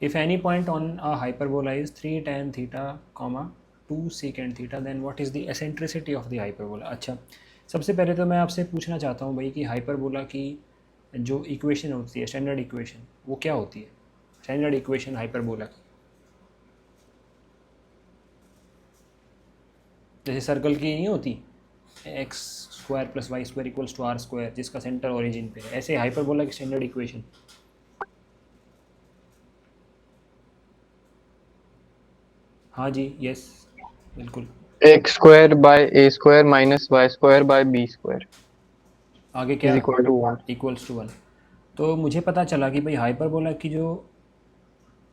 If any point on a hyperbola is 3 tan theta, 2 secant theta, then what is the eccentricity of the hyperbola? अच्छा, सबसे पहले तो मैं आपसे पूछना चाहता हूँ भाई कि हाइपरबोला की जो इक्वेशन होती है, स्टैंडर्ड इक्वेशन, वो क्या होती है? स्टैंडर्ड इक्वेशन हाइपरबोला की, जैसे सर्कल की नहीं होती x square plus y square equals to r square, जिसका सेंटर ओरिजिन पे है, ऐसे हाइपरबोला की स्टैंडर्ड इक्वेशन। हाँ जी, यस, बिल्कुल। X square by A square minus y square by B square आगे इज क्या? Equal to 1। Equals to 1। तो मुझे पता चला कि भाई हाइपरबोला की जो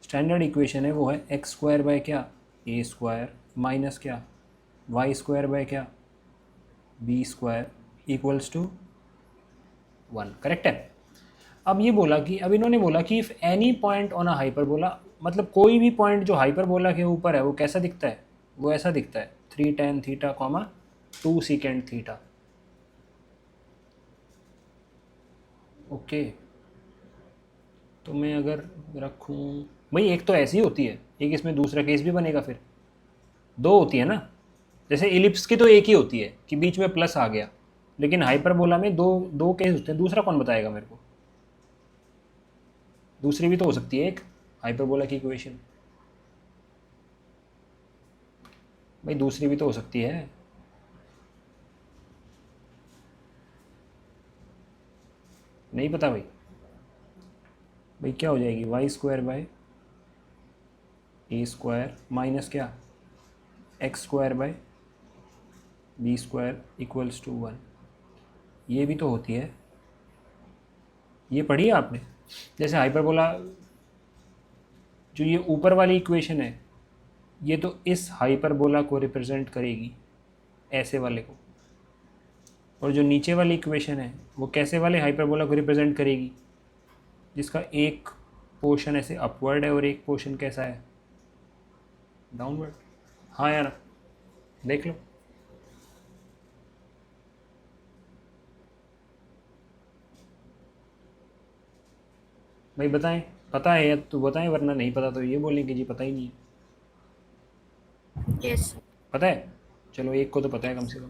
स्टैंडर्ड इक्वेशन है वो है एक्स स्क्वायर बाय क्या, ए स्क्वायर माइनस क्या, वाई स्क्वायर बाय क्या, b square equals to 1। Correct है। अब ये बोला कि अब इन्होंने बोला कि if any point on a hyperbola, मतलब कोई भी पॉइंट जो हाइपरबोला के ऊपर है वो कैसा दिखता है? वो ऐसा दिखता है 3 tan theta, 2 secant theta. Okay, तो मैं अगर रखूँ भाई, एक तो ऐसी होती है, एक इसमें दूसरा केस भी बनेगा, फिर दो होती है ना। जैसे इलिप्स की तो एक ही होती है कि बीच में प्लस आ गया, लेकिन हाइपरबोला में दो दो केस होते हैं। दूसरा कौन बताएगा मेरे को? दूसरी भी तो हो सकती है एक हाइपरबोला की इक्वेशन। भाई दूसरी भी तो हो सकती है। नहीं पता भाई? भाई क्या हो जाएगी, Y square by A square minus क्या, X square by B square equals to 1। ये भी तो होती है, ये पढ़ी है आपने? जैसे हाइपरबोला, जो ये ऊपर वाली इक्वेशन है, ये तो इस हाइपरबोला को रिप्रेजेंट करेगी, ऐसे वाले को। और जो नीचे वाली इक्वेशन है वो कैसे वाले हाइपरबोला को रिप्रेजेंट करेगी, जिसका एक पोर्शन ऐसे अपवर्ड है और एक पोर्शन कैसा है, डाउनवर्ड। हाँ यार, देख लो। भाई बताएं, पता है या तो बताएं, वरना नहीं पता तो ये बोलें कि जी पता ही नहीं है। यस। पता है? चलो एक को तो पता है कम से कम।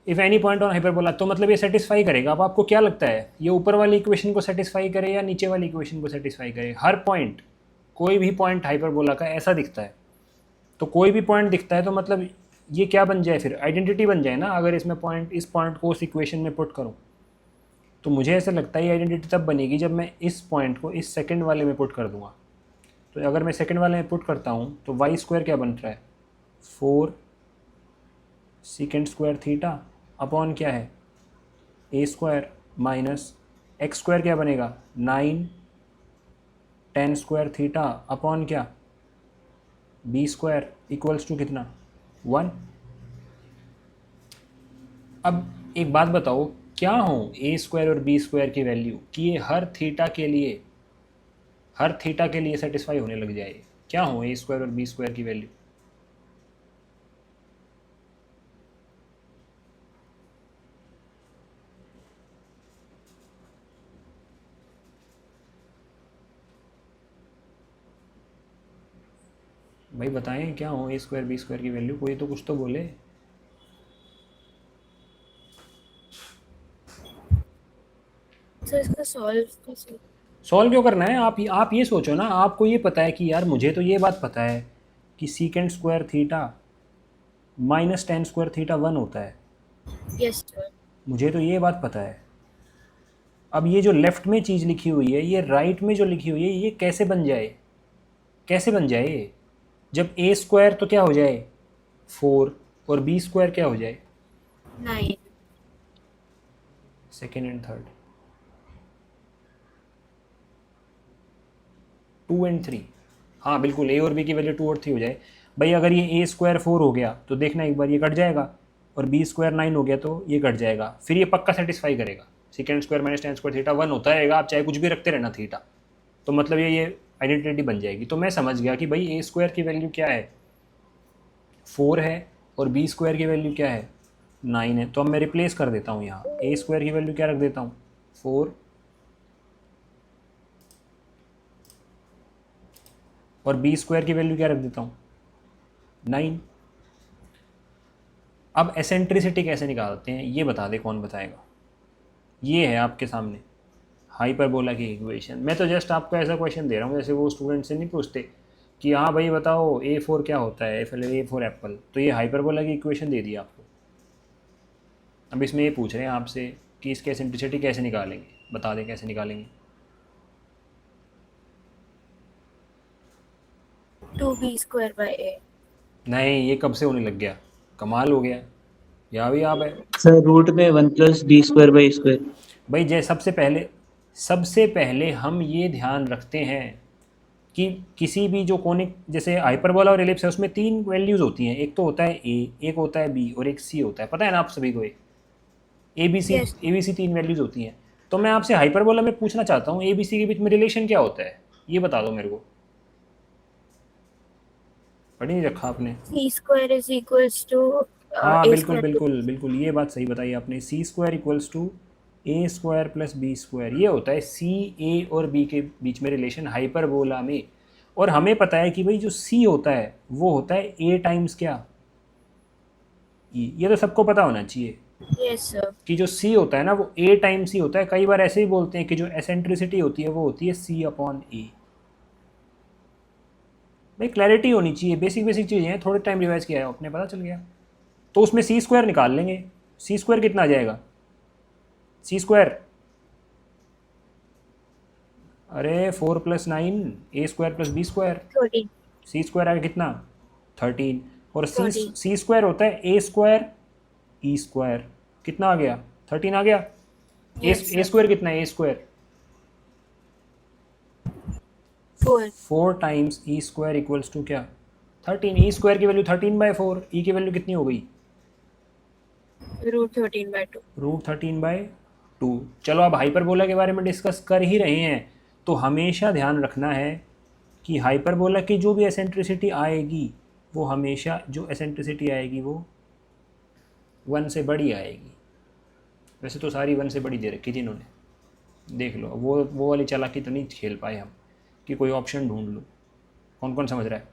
If any point on hyperbola, तो मतलब ये सेटिस्फाई करेगा। अब आपको क्या लगता है, ये ऊपर वाली इक्वेशन को सेटिस्फाई करे या नीचे वाली इक्वेशन को सेटिस्फाई करे? हर पॉइंट, कोई भी पॉइंट हाइपरबोला का ऐसा दिखता है, तो कोई भी पॉइंट दिखता है तो मतलब ये क्या बन जाए फिर, आइडेंटिटी बन जाए ना, अगर इसमें पॉइंट, इस पॉइंट को उस इक्वेशन में पुट करूँ। तो मुझे ऐसा लगता है ये आइडेंटिटी तब बनेगी जब मैं इस पॉइंट को इस सेकंड वाले में पुट कर दूंगा। तो अगर मैं सेकंड वाले में पुट करता हूँ तो वाई स्क्वायर क्या बन रहा है, 4 secant स्क्वायर थीटा अपॉन क्या है, ए स्क्वायर माइनस एक्स स्क्वायर क्या बनेगा, 9 tan स्क्वायर थीटा अपॉन क्या, बी स्क्वायर इक्वल्स टू कितना, 1। अब एक बात बताओ, क्या हो ए स्क्वायर और बी स्क्वायर की वैल्यू कि ये हर थीटा के लिए, हर थीटा के लिए सेटिस्फाई होने लग जाए? क्या हो ए स्क्वायर और बी स्क्वायर की वैल्यू? भाई बताएं, क्या हो ए स्क्वायर बी स्क्वायर की वैल्यू? कोई तो कुछ तो बोले। सर इसका सॉल्व कैसे? सॉल्व क्यों करना है? आप ये सोचो ना, आपको ये पता है कि यार मुझे तो ये बात पता है कि secant square theta minus ten square theta 1 होता है। Yes sir. मुझे तो ये बात पता है। अब ये जो लेफ्ट में चीज़ लिखी हुई है, ये राइट में जो लिखी हुई है, ये कैसे बन जाए? कैसे बन जाए जब ए स्क्वायर तो क्या हो जाए 4 और बी स्क्वायर क्या हो जाए 9। Second and third, 2 and 3। हाँ बिल्कुल, ए और बी की वैल्यू 2 और 3 हो जाए। भाई अगर ये ए स्क्वायर 4 हो गया तो देखना एक बार ये कट जाएगा, और बी स्क्वायर 9 हो गया तो ये कट जाएगा, फिर ये पक्का सेटिस्फाई करेगा। Second square minus ten square theta 1 होता रहेगा, आप चाहे कुछ भी रखते रहना थीटा, तो मतलब ये आइडेंटिटी बन जाएगी। तो मैं समझ गया कि भाई ए स्क्वायर की वैल्यू क्या है, 4 है, और बी स्क्वायर की वैल्यू क्या है, 9 है। तो अब मैं रिप्लेस कर देता हूँ, यहाँ ए स्क्वायर की वैल्यू क्या रख देता हूँ, 4, और बी स्क्वायर की वैल्यू क्या रख देता हूँ 9। अब एसेंट्रिसिटी कैसे निकालते हैं ये बता दे, कौन बताएगा? ये है आपके सामने हाइपरबोला की इक्वेशन। मैं तो जस्ट आपको ऐसा क्वेश्चन दे रहा हूँ जैसे वो स्टूडेंट से नहीं पूछते कि हाँ भाई बताओ A4 क्या होता है, A4 एप्पल, तो ये हाइपरबोला की इक्वेशन दे दी आपको। अब इसमें ये पूछ रहे हैं आपसे कि इसकी एसेंट्रिसिटी कैसे निकालेंगे, बता दें कैसे निकालेंगे। 2b² a। नहीं, ये कब से होने लग गया, कमाल हो गया, यहाँ भी आप है सर रूट में 1+b²/a²। भाई। जय सबसे पहले हम ये ध्यान रखते हैं कि किसी भी जो कोनिक, जैसे हाइपरबोला और एलिप्स है, उसमें 3 वैल्यूज़ होती हैं, एक तो होता है ए, एक होता है बी और एक सी होता है, पता है ना आप सभी को? A B Yes. सी 3 वैल्यूज़ होती हैं। तो मैं आपसे हाइपरबोला में पूछना चाहता हूँ ए बी सी के बीच में रिलेशन क्या होता है, ये बता दो मेरे को। पढ़ नहीं रखा आपने? c² = हाँ बिल्कुल a²। बिल्कुल बिल्कुल, ये बात सही बताई आपने। C² = A² + B², ये होता है सी ए और बी के बीच में रिलेशन हाइपरबोला में। और हमें पता है कि भाई जो C होता है वो होता है A टाइम्स क्या, E। ये तो सबको पता होना चाहिए Yes sir। कि जो C होता है ना वो A टाइम्स C होता है। कई बार ऐसे ही बोलते हैं कि जो एसेंट्रिसिटी होती है वो होती है C/A। भाई क्लैरिटी होनी चाहिए, बेसिक बेसिक चीज़ें हैं, थोड़े टाइम रिवाइज किया है आपने, पता चल गया। तो उसमें C² निकाल लेंगे। C² कितना आ जाएगा? C², अरे 4 + 9 A² + B²। 13। C² आएगा कितना 13। और Thirteen। C² होता है A² E²। कितना आ गया 13 आ गया। Yes sir। A² कितना है A²? 4। 4 टाइम्स E² = क्या 13। E² की वैल्यू 13/4, E की वैल्यू कितनी हो गई √13/2। √13/2। चलो अब हाइपरबोला के बारे में डिस्कस कर ही रहे हैं तो हमेशा ध्यान रखना है कि हाइपरबोला की जो भी एसेंट्रिसिटी आएगी वो हमेशा जो एसेंट्रिसिटी आएगी वो 1 से बड़ी आएगी। वैसे तो सारी 1 से बड़ी दे रखी थी इन्होंने, देख लो। वो वाली चालाकी तो नहीं खेल पाए हम कि कोई ऑप्शन ढूंढ लो। कौन कौन समझ रहा है?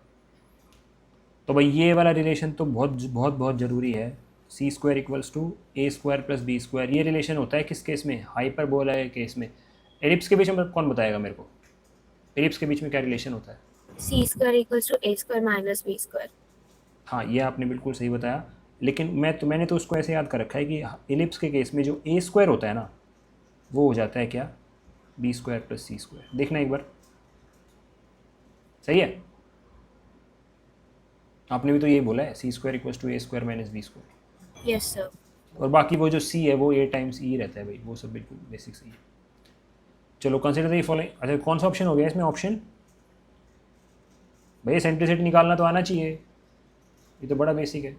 तो भाई ये वाला रिलेशन तो बहुत बहुत बहुत ज़रूरी है। C² = A² + B², ये रिलेशन होता है किस केस में? हाइपरबोला के केस में। एलिप्स के बीच में कौन बताएगा मेरे को? एलिप्स के बीच में क्या रिलेशन होता है? c² = a² - b²। हाँ ये आपने बिल्कुल सही बताया, लेकिन मैंने तो उसको ऐसे याद कर रखा है कि एलिप्स के केस में जो A² होता है ना वो हो जाता है क्या B² + C²। देखना एक बार, सही है? आपने भी तो यही बोला है C² = A² - B²। Yes sir। और बाकी वो जो C है वो A टाइम्स E रहता है भाई, वो सब बिल्कुल बेसिक सही है। चलो कंसिडर द फॉलोइंग। अच्छा कौन सा ऑप्शन हो गया इसमें? ऑप्शन भाई एसेंट्रिसिटी निकालना तो आना चाहिए, ये तो बड़ा बेसिक है।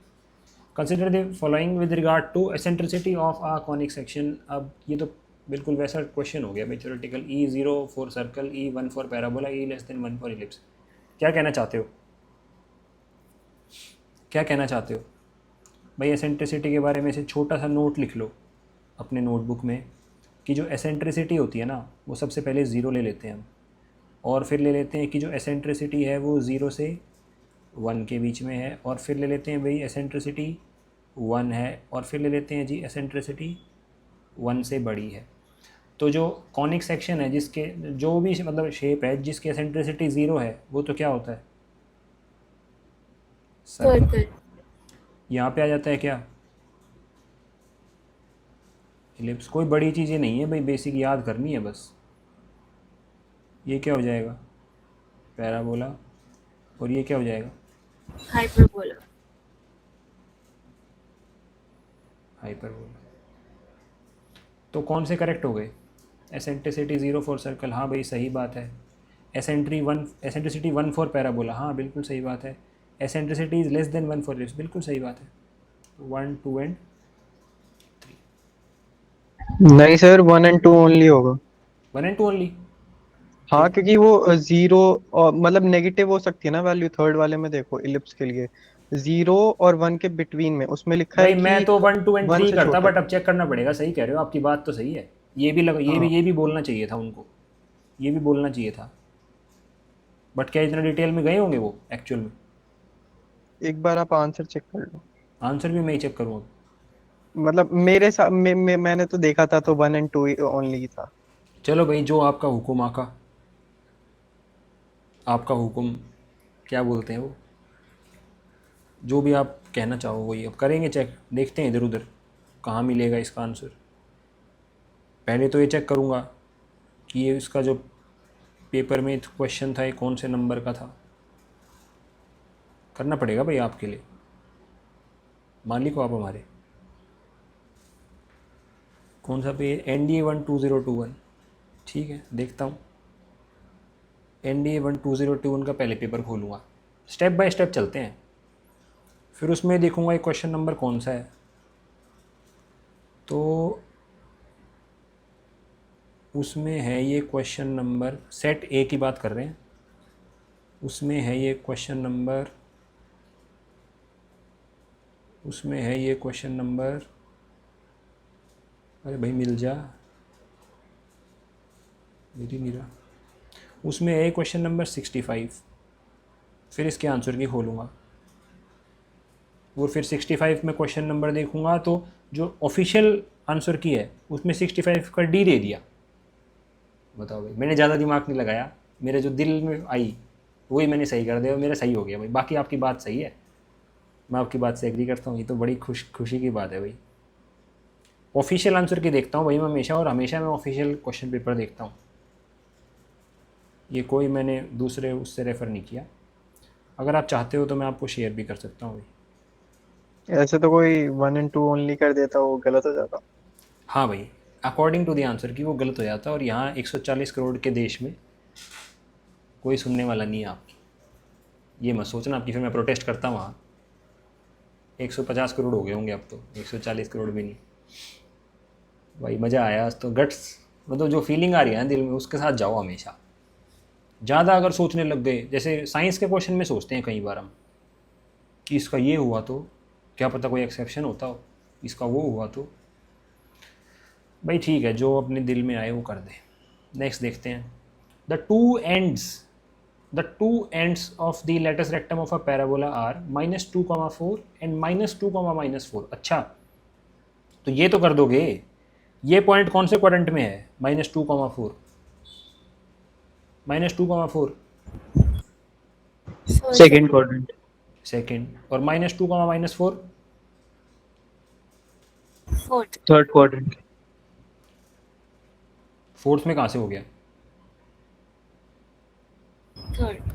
Consider the following with regard to eccentricity of a conic section. अब ये तो बिल्कुल वैसा क्वेश्चन हो गया भाई, theoretical. E0 for circle, E1 for parabola, E <1 for ellipse. क्या कहना चाहते हो, क्या कहना चाहते हो भाई? एसेंट्रिसिटी के बारे में से छोटा सा नोट लिख लो अपने नोटबुक में कि जो एसेंट्रिसिटी होती है ना वो सबसे पहले 0 ले लेते हैं हम, और फिर ले लेते हैं कि जो एसेंट्रिसिटी है वो 0 से 1 के बीच में है, और फिर ले लेते हैं भाई एसेंट्रिसिटी 1 है, और फिर ले लेते हैं जी एसेंट्रिसिटी 1 से बड़ी है। तो जो कॉनिक सेक्शन है जिसके जो भी मतलब शेप है जिसकी एसेंट्रिसिटी 0 है वो तो क्या होता है? सर्कल। सर्कल। यहाँ पे आ जाता है क्या इलिप्स। कोई बड़ी चीज़ें नहीं है भाई, बेसिक याद करनी है बस। ये क्या हो जाएगा पैराबोला, और ये क्या हो जाएगा हाइपरबोला। हाइपरबोला। तो कौन से करेक्ट हो गए? एसेंट्रिसिटी 0 फॉर सर्कल, हाँ भाई सही बात है। एसेंट्रिसिटी 1 फॉर पैराबोला, हाँ बिल्कुल सही बात है। एसेंट्रिसिटी इज << 1 फॉर इलिप्स, बिल्कुल सही बात है। 1 2 एंड नहीं सर 1 और 2 ओनली होगा। 1 एंड 2 ओनली। हाँ क्योंकि वो 0 और मतलब नेगेटिव हो सकती है ना वैल्यू, थर्ड वाले में देखो इलिप्स के लिए 0 और 1 के बिटवीन में उसमें लिखा है भाई मैं कि तो 1 2 एंड 1 3 से करता, छोटा। बट अब चेक करना पड़ेगा। सही कह रहे हो, आपकी बात तो सही है। ये भी हाँ ये भी बोलना चाहिए था उनको, ये भी बोलना चाहिए था। बट क्या इतना डिटेल में गए होंगे वो एक्चुअल में? एक बार आप आंसर चेक कर लो। आंसर भी मैं ही चेक करूँ? मतलब मेरे साथ मैंने तो देखा था तो 1 and 2 ओनली था। चलो भाई, जो आपका हुक्म आका, आपका हुक्म, क्या बोलते हैं वो, जो भी आप कहना चाहो वही अब करेंगे चेक। देखते हैं इधर उधर कहाँ मिलेगा इसका आंसर। पहले तो ये चेक करूँगा कि ये इसका जो पेपर में क्वेश्चन था ये कौन से नंबर का था। करना पड़ेगा भाई आपके लिए, मालिक हो आप हमारे। कौन सा पे? NDA 12021। ठीक है, देखता हूँ। NDA 12021 का पहले पेपर खोलूँगा, स्टेप बाय स्टेप चलते हैं। फिर उसमें देखूँगा ये क्वेश्चन नंबर कौन सा है। तो उसमें है ये क्वेश्चन नंबर, सेट ए की बात कर रहे हैं, उसमें है ये क्वेश्चन नंबर, उसमें है ये क्वेश्चन नंबर, अरे भाई मिल जा, मेरी नहीं रहा। उसमें है क्वेश्चन नंबर 65। फिर इसके आंसर की खोलूँगा और फिर 65 में क्वेश्चन नंबर देखूँगा तो जो ऑफिशियल आंसर की है उसमें 65 का डी दे दिया। बताओ भाई, मैंने ज़्यादा दिमाग नहीं लगाया, मेरे जो दिल में आई वही मैंने सही कर दिया, मेरा सही हो गया भाई। बाकी आपकी बात सही है, मैं आपकी बात से एग्री करता हूँ, ये तो बड़ी खुशी की बात है भाई। ऑफिशियल आंसर की देखता हूँ भाई मैं हमेशा, और हमेशा मैं ऑफिशियल क्वेश्चन पेपर देखता हूँ। ये कोई मैंने दूसरे उससे रेफ़र नहीं किया। अगर आप चाहते हो तो मैं आपको शेयर भी कर सकता हूँ भाई। ऐसे तो कोई 1 and 2 ओनली कर देता, वो गलत हो जाता। हाँ भाई, अकॉर्डिंग टू द आंसर की वो गलत हो जाता है, और यहाँ 140 करोड़ के देश में कोई सुनने वाला नहीं है आपकी। ये मत सोचना आपकी, फिर मैं प्रोटेस्ट करता हूँ वहाँ। 150 करोड़ हो गए होंगे अब तो, 140 करोड़ भी नहीं। भाई मज़ा आया आज तो, गट्स, मतलब जो फीलिंग आ रही है ना दिल में उसके साथ जाओ हमेशा। ज़्यादा अगर सोचने लग गए, जैसे साइंस के क्वेश्चन में सोचते हैं कई बार हम कि इसका ये हुआ तो क्या पता कोई एक्सेप्शन होता हो, इसका वो हुआ तो। भाई ठीक है, जो अपने दिल में आए वो कर दे। नेक्स्ट देखते हैं। The two ends of the latus rectum of a parabola are -2,4 and -2,-4। अच्छा, तो ये तो कर दोगे। ये पॉइंट कौन से क्वाड्रेंट में है? -2,4 -2,4 सेकंड क्वाड्रेंट, सेकेंड, और -2,-4 फोर्थ। थर्ड क्वाड्रेंट, फोर्थ में कहाँ से हो गया? थर्ड।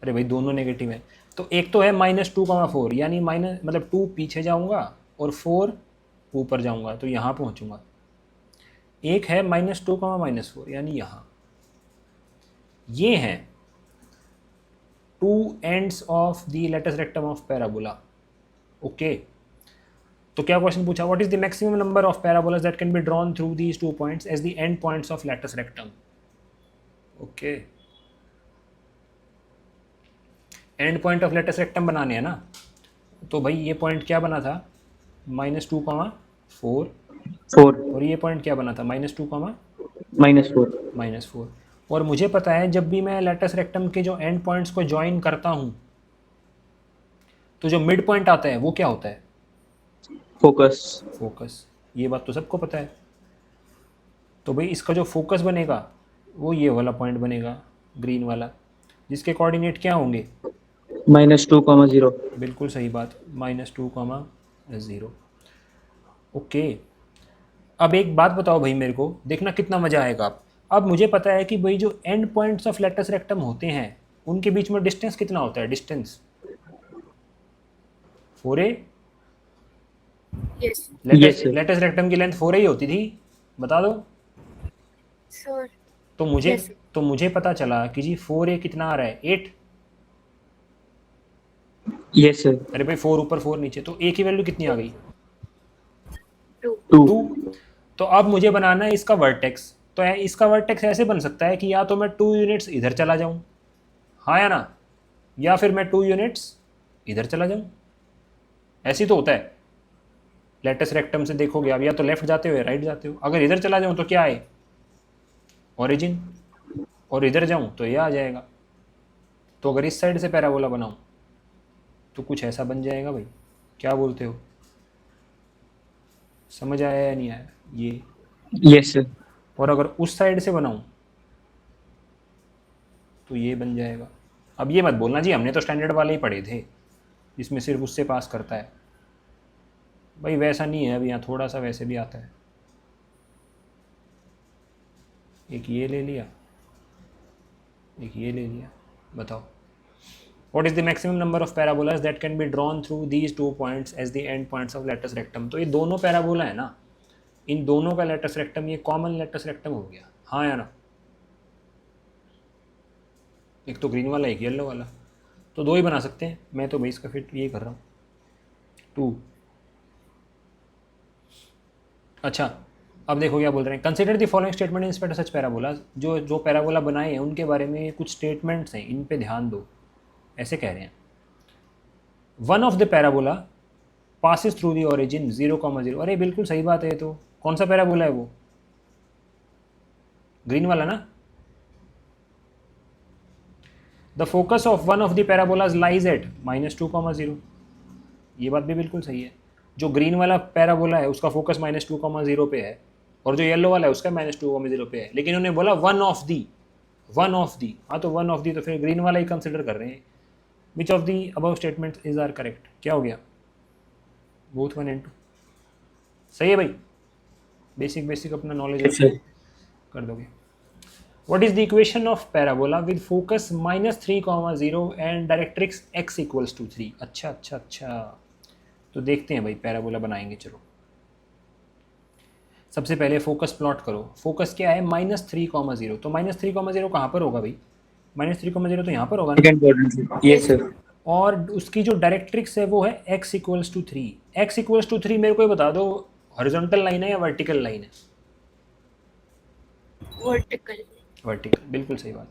अरे भाई दोनों नेगेटिव है। तो एक तो है -2,4, यानी माइनस मतलब 2 पीछे जाऊंगा और 4 ऊपर जाऊंगा तो यहाँ पहुँचूंगा। एक है -2,-4 यानी यहाँ। ये हैं two ends of the latus rectum of parabola. Okay, तो क्या क्वेश्चन पूछा? What is the maximum number of parabolas that can be drawn through these 2 points as the end points of latus rectum. Okay, end point of latus rectum बनाने हैं ना, तो भाई ये point क्या बना था? -2,4, 4 और ये पॉइंट क्या बना था? -2,-4। -4, और मुझे पता है जब भी मैं लेटेस्ट रेक्टम के जो एंड पॉइंट्स को ज्वाइन करता हूँ तो जो मिड पॉइंट आता है वो क्या होता है? Focus, focus. ये बात तो सबको पता है। तो भाई इसका जो फोकस बनेगा वो ये वाला पॉइंट बनेगा, ग्रीन वाला, जिसके कोऑर्डिनेट क्या होंगे? -2,0। बिल्कुल सही बात, -2,0। ओके, अब एक बात बताओ भाई मेरे को, देखना कितना मज़ा आएगा। अब मुझे पता है कि भाई जो and points of latus rectum होते हैं उनके बीच में डिस्टेंस कितना होता है? Distance 4a। Yes Yes, sir. Latus rectum की लेंथ 4a ही होती थी, बता दो। सर। तो मुझे Yes. तो मुझे पता चला कि जी 4a कितना आ रहा है? 8। यस सर, अरे भाई 4 ऊपर 4 नीचे, तो a की वैल्यू कितनी आ गई? 2। 2, तो अब मुझे बनाना है इसका वर्टेक्स। तो इसका वर्टेक्स ऐसे बन सकता है कि या तो मैं 2 यूनिट्स इधर चला जाऊं, हाँ या ना, या फिर मैं 2 यूनिट्स इधर चला जाऊं। ऐसी तो होता है लेटेस्ट रेक्टम से देखोगे आप, या तो लेफ्ट जाते हो या राइट जाते हो। अगर इधर चला जाऊं तो क्या है? ओरिजिन। और इधर जाऊं तो ये आ जाएगा। तो अगर इस साइड से पैराबोला बनाऊं तो कुछ ऐसा बन जाएगा भाई, क्या बोलते हो? समझ आया या नहीं आया ये? Yes sir. और अगर उस साइड से बनाऊं तो ये बन जाएगा। अब ये मत बोलना जी हमने तो स्टैंडर्ड वाले ही पढ़े थे जिसमें सिर्फ उससे पास करता है, भाई वैसा नहीं है, अब यहाँ थोड़ा सा वैसे भी आता है। एक ये ले लिया, एक ये ले लिया, बताओ what is the maximum number of parabolas that can be drawn through these 2 points as the end points of latus rectum? तो ये दोनों पैराबोला है ना, इन दोनों का लेटस रेक्टम ये कॉमन लेटस रेक्टम हो गया, हाँ या ना? एक तो ग्रीन वाला एक येलो वाला, तो दो ही बना सकते हैं। मैं तो भाई इसका फिट ये कर रहा हूँ 2। अच्छा अब देखो क्या बोल रहे हैं, consider the following statement in respect such parabola. जो जो पैराबोला बनाए हैं उनके बारे में कुछ स्टेटमेंट्स हैं, इन पे ध्यान दो। ऐसे कह रहे हैं, one of the parabola passes through the origin 0,0। अरे बिल्कुल सही बात है, ये तो कौन सा पैराबोला है वो? ग्रीन वाला ना। The focus of one of the parabolas lies at -2,0। ये बात भी बिल्कुल सही है। जो ग्रीन वाला पैराबोला है उसका फोकस -2,0 पे है और जो येलो वाला है उसका -2,0 पे है, लेकिन उन्होंने बोला one of the, one of the. हाँ तो वन ऑफ दी, तो फिर ग्रीन वाला ही कंसिडर कर रहे हैं। Which of the above statements is are correct? क्या हो गया? बोथ 1 and 2 सही है भाई। बेसिक अपना नॉलेज Yes sir. कर दोगे। What is the equation of parabola with focus -3,0 and directrix x equals to 3? अच्छा, तो देखते हैं भाई पैराबोला बनाएंगे। चलो सबसे पहले फोकस प्लॉट करो। फोकस क्या है? -3,0। तो -3,0 कहाँ पर होगा भाई? -3,0 तो यहाँ पर होगा ना। Second quadrant. Yes sir. और उसकी जो डायरेक्ट्रिक्स है वो है x equals to 3। x equals to 3 मेरे को बता दो, हॉरिजॉन्टल लाइन है या वर्टिकल लाइन है? वर्टिकल। वर्टिकल, बिल्कुल सही बात।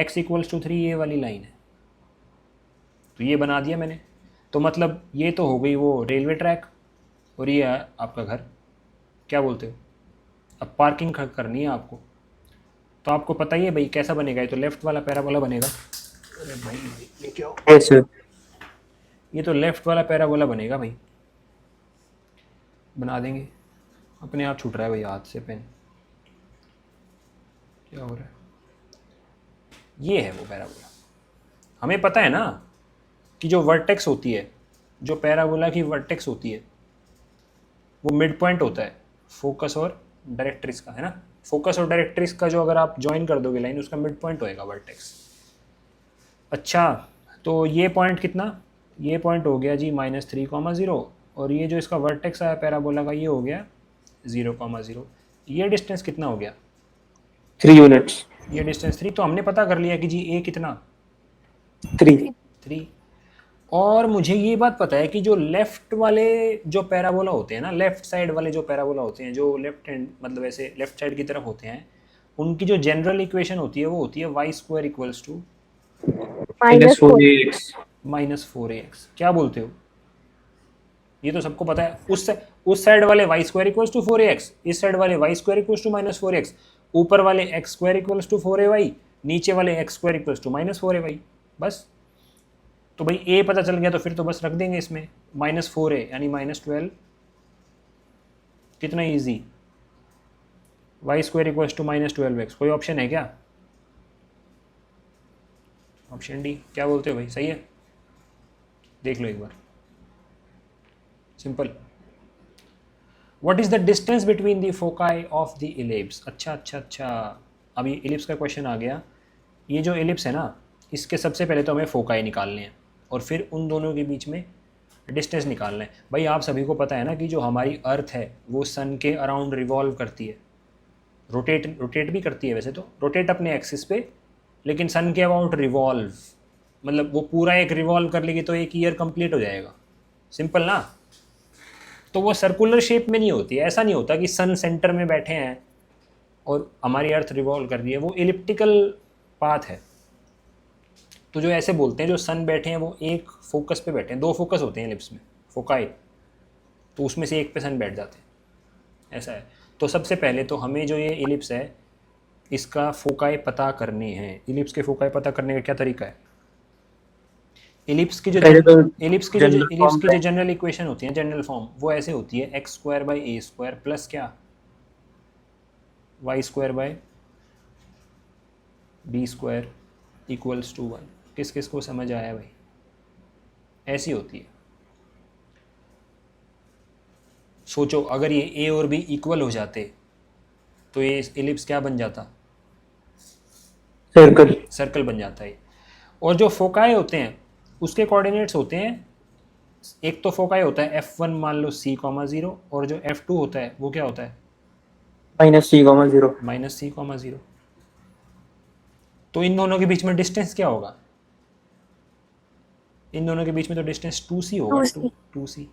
x इक्वल्स टू 3 ये वाली लाइन है, तो ये बना दिया मैंने। तो मतलब ये तो हो गई वो रेलवे ट्रैक और ये है आपका घर, क्या बोलते हो? अब पार्किंग करनी है आपको, तो आपको पता ही है भाई कैसा बनेगा। ये तो लेफ्ट वाला पैराबोला बनेगा। अरे भाई लेके आओ। Yes sir. ये तो लेफ्ट वाला पैराबोला बनेगा भाई, बना देंगे। अपने आप छूट रहा है भाई हाथ से पेन, क्या हो रहा है? ये है वो पैराबोला। हमें पता है ना कि जो वर्टेक्स होती है, जो पैराबोला की वर्टेक्स होती है वो मिड पॉइंट होता है फोकस और डायरेक्ट्रिक्स का, है ना। फोकस और डायरेक्ट्रिक्स का जो अगर आप ज्वाइन कर दोगे लाइन, उसका मिड पॉइंट होएगा वर्टेक्स। अच्छा तो ये पॉइंट कितना? ये पॉइंट हो गया जी -3,0 और ये जो इसका वर्टेक्स आया पैराबोला का ये हो गया 0,0। ये डिस्टेंस कितना हो गया? 3 units. ये डिस्टेंस 3। तो हमने पता कर लिया कि जी ए कितना? 3. 3। और मुझे ये बात पता है कि जो लेफ़्ट वाले जो पैराबोला होते हैं ना, लेफ़्ट साइड वाले जो पैराबोला होते हैं, जो लेफ्ट हैंड मतलब ऐसे लेफ़्ट साइड की तरफ होते हैं, उनकी जो जनरल इक्वेशन होती है वो होती है y² equals to -4ax. -4ax। क्या बोलते हो? ये तो सबको पता है। उस साइड वाले y² इक्वल्स टू 4ax, इस साइड वाले y² इक्वल्स टू -4x, ऊपर वाले x² इक्वल्स टू 4ay, नीचे वाले x² इक्वल्स टू -4ay। बस तो भाई a पता चल गया तो फिर तो बस रख देंगे इसमें -4a यानी -12। कितना easy. y² equals to -12x। कोई ऑप्शन है क्या? Option D. क्या बोलते हो भाई? सही है, देख लो एक बार, simple. What is the distance between the foci of the ellipse? अच्छा, अब ये इलिप्स का क्वेश्चन आ गया। ये जो इलिप्स है ना, इसके सबसे पहले तो हमें फोकाई निकालने हैं और फिर उन दोनों के बीच में डिस्टेंस निकालना है। भाई आप सभी को पता है ना कि जो हमारी अर्थ है वो सन के अराउंड रिवॉल्व करती है, रोटेट भी करती है वैसे तो, रोटेट अपने एक्सिस पे, लेकिन सन के अबाउट रिवॉल्व, मतलब वो पूरा एक रिवॉल्व कर लेगी तो एक ईयर कंप्लीट हो जाएगा। सिंपल ना। तो वो सर्कुलर शेप में नहीं होती है, ऐसा नहीं होता कि सन सेंटर में बैठे हैं और हमारी अर्थ रिवॉल्व कर रही है, वो एलिप्टिकल पाथ है। तो जो ऐसे बोलते हैं जो सन बैठे हैं वो एक फोकस पे बैठे हैं, 2 फोकस होते हैं एलिप्स में, फोकाई, तो उसमें से एक पे सन बैठ जाते हैं, ऐसा है। तो सबसे पहले तो हमें जो ये एलिप्स है इसका फोकाई पता करने हैं। इलिप्स के फोकाई पता करने का क्या तरीका है? एलिप्स की जो पहले तो एलिप्स की general form जो है। जनरल इक्वेशन होती है, जनरल फॉर्म, वो ऐसे होती है x square by A square plus क्या Y square by B square equals to 1। किस किस को समझ आया भाई? ऐसी होती है। सोचो अगर ये ए और बी इक्वल हो जाते तो ये एलिप्स क्या बन जाता? सर्कल। सर्कल बन जाता है। और जो फोकाई होते हैं उसके कोऑर्डिनेट्स होते हैं, एक तो फोकाई होता है f1 मान लो c कॉमा 0, और जो f2 होता है वो क्या होता है? -c, 0। Minus C comma 0। तो इन दोनों के बीच में डिस्टेंस क्या होगा? इन दोनों के बीच में तो डिस्टेंस 2c होगा। 2c। 2c।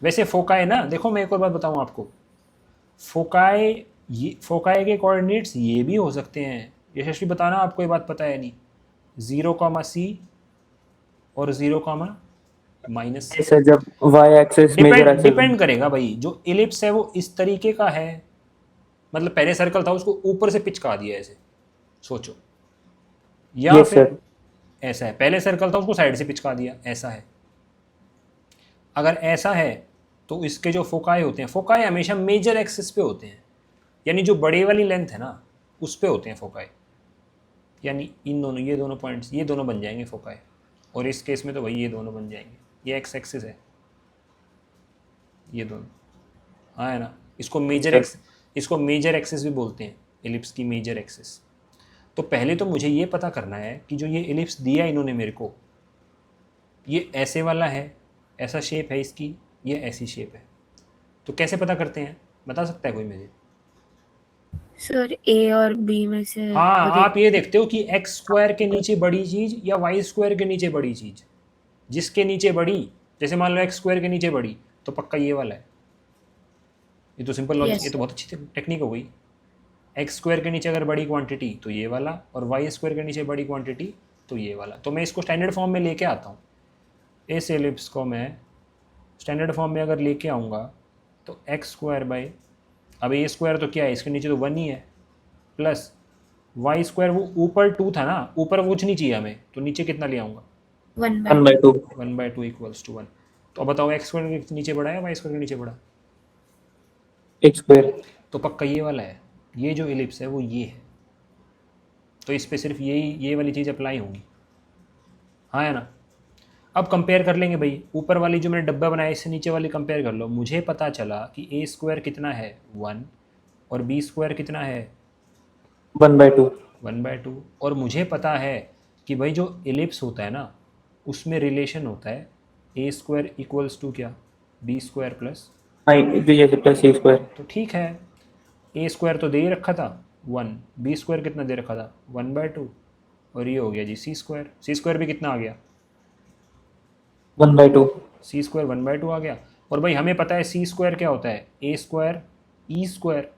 वैसे फोकाई ना, देखो मैं एक और बात बताऊं आपको, फोकाई के कोऑर्डिनेट्स ये भी हो सकते हैं। यशस्वी बताना आपको ये बात पता है नहीं? 0, c और 0, -c। सर जब y axis major axis. Depend करेगा भाई, जो इलिप्स है वो इस तरीके का है, मतलब पहले सर्कल था उसको ऊपर से पिचका दिया ऐसे, सोचो, या यस फिर सर। ऐसा है, पहले सर्कल था उसको साइड से पिचका दिया, ऐसा है। अगर ऐसा है तो इसके जो फोकाई होते हैं, फोकाई हमेशा मेजर एक्सिस पे होते हैं, यानी जो बड़े वाली लेंथ है ना उस पे होते हैं फोकाई, यानी इन दोनों, ये दोनों पॉइंट्स, ये दोनों बन जाएंगे फोकाई। और इस केस में तो भाई ये दोनों बन जाएंगे, ये एक्स एक्सिस है, ये दोनों, हाँ है ना। इसको मेजर एक्सिस भी बोलते हैं, एलिप्स की मेजर एक्सिस। तो पहले तो मुझे ये पता करना है कि जो ये एलिप्स दिया इन्होंने मेरे को, ये ऐसे वाला है, ऐसा शेप है इसकी, ये ऐसी शेप है। तो कैसे पता करते हैं, बता सकता है कोई मुझे? सर ए और बी में से हाँ, अगर आप ये देखते हो कि एक्स स्क्वायर के नीचे बड़ी चीज़ या वाई स्क्वायर के नीचे बड़ी चीज़, जिसके नीचे बड़ी, जैसे मान लो एक्स स्क्वायर के नीचे बड़ी, तो पक्का ये वाला है। ये तो सिंपल लॉजिक, ये यस तो बहुत अच्छी टेक्निक हो गई। एक्स स्क्वायर के नीचे अगर बड़ी क्वांटिटी तो ये वाला, और वाई स्क्वायर के नीचे बड़ी क्वांटिटी तो ये वाला। तो मैं इसको स्टैंडर्ड फॉर्म में लेके आता हूँ, इस एलिप्स को मैं स्टैंडर्ड फॉर्म में अगर लेके आऊँगा तो एक्स स्क्वायर बाई, अब ये स्क्वायर तो क्या है, इसके नीचे तो 1 ही है, प्लस वाई स्क्वायर, वो ऊपर 2 था ना, ऊपर वो नहीं चाहिए हमें, तो नीचे कितना ले आऊँगा? 1/2। 1/2। 1/2 इक्वल्स टू 1। तो अब बताओ एक्स स्क्वायर के नीचे बड़ा है, वाई स्क्वायर के नीचे बड़ा? x square. तो पक्का ये वाला है, ये जो एलिप्स है वो ये है। तो इस पे सिर्फ ये वाली चीज़ अप्लाई होगी, हाँ है ना। अब कंपेयर कर लेंगे भाई, ऊपर वाली जो मैंने डब्बा बनाया इससे नीचे वाली कंपेयर कर लो। मुझे पता चला कि ए स्क्वायर कितना है 1, और बी स्क्वायर कितना है 1/2। 1/2, और मुझे पता है कि भाई जो एलिप्स होता है ना उसमें रिलेशन होता है ए स्क्वायर इक्वल्स टू क्या, b square plus. Plus c square. तो ठीक है, ए स्क्वायर तो दे ही रखा था 1, बी स्क्वायर कितना दे रखा था 1/2, और ये हो गया जी सी स्क्वायर भी कितना आ गया 1/2। सी स्क्वायर 1/2 आ गया। और भाई हमें पता है सी स्क्वायर क्या होता है, ए square E square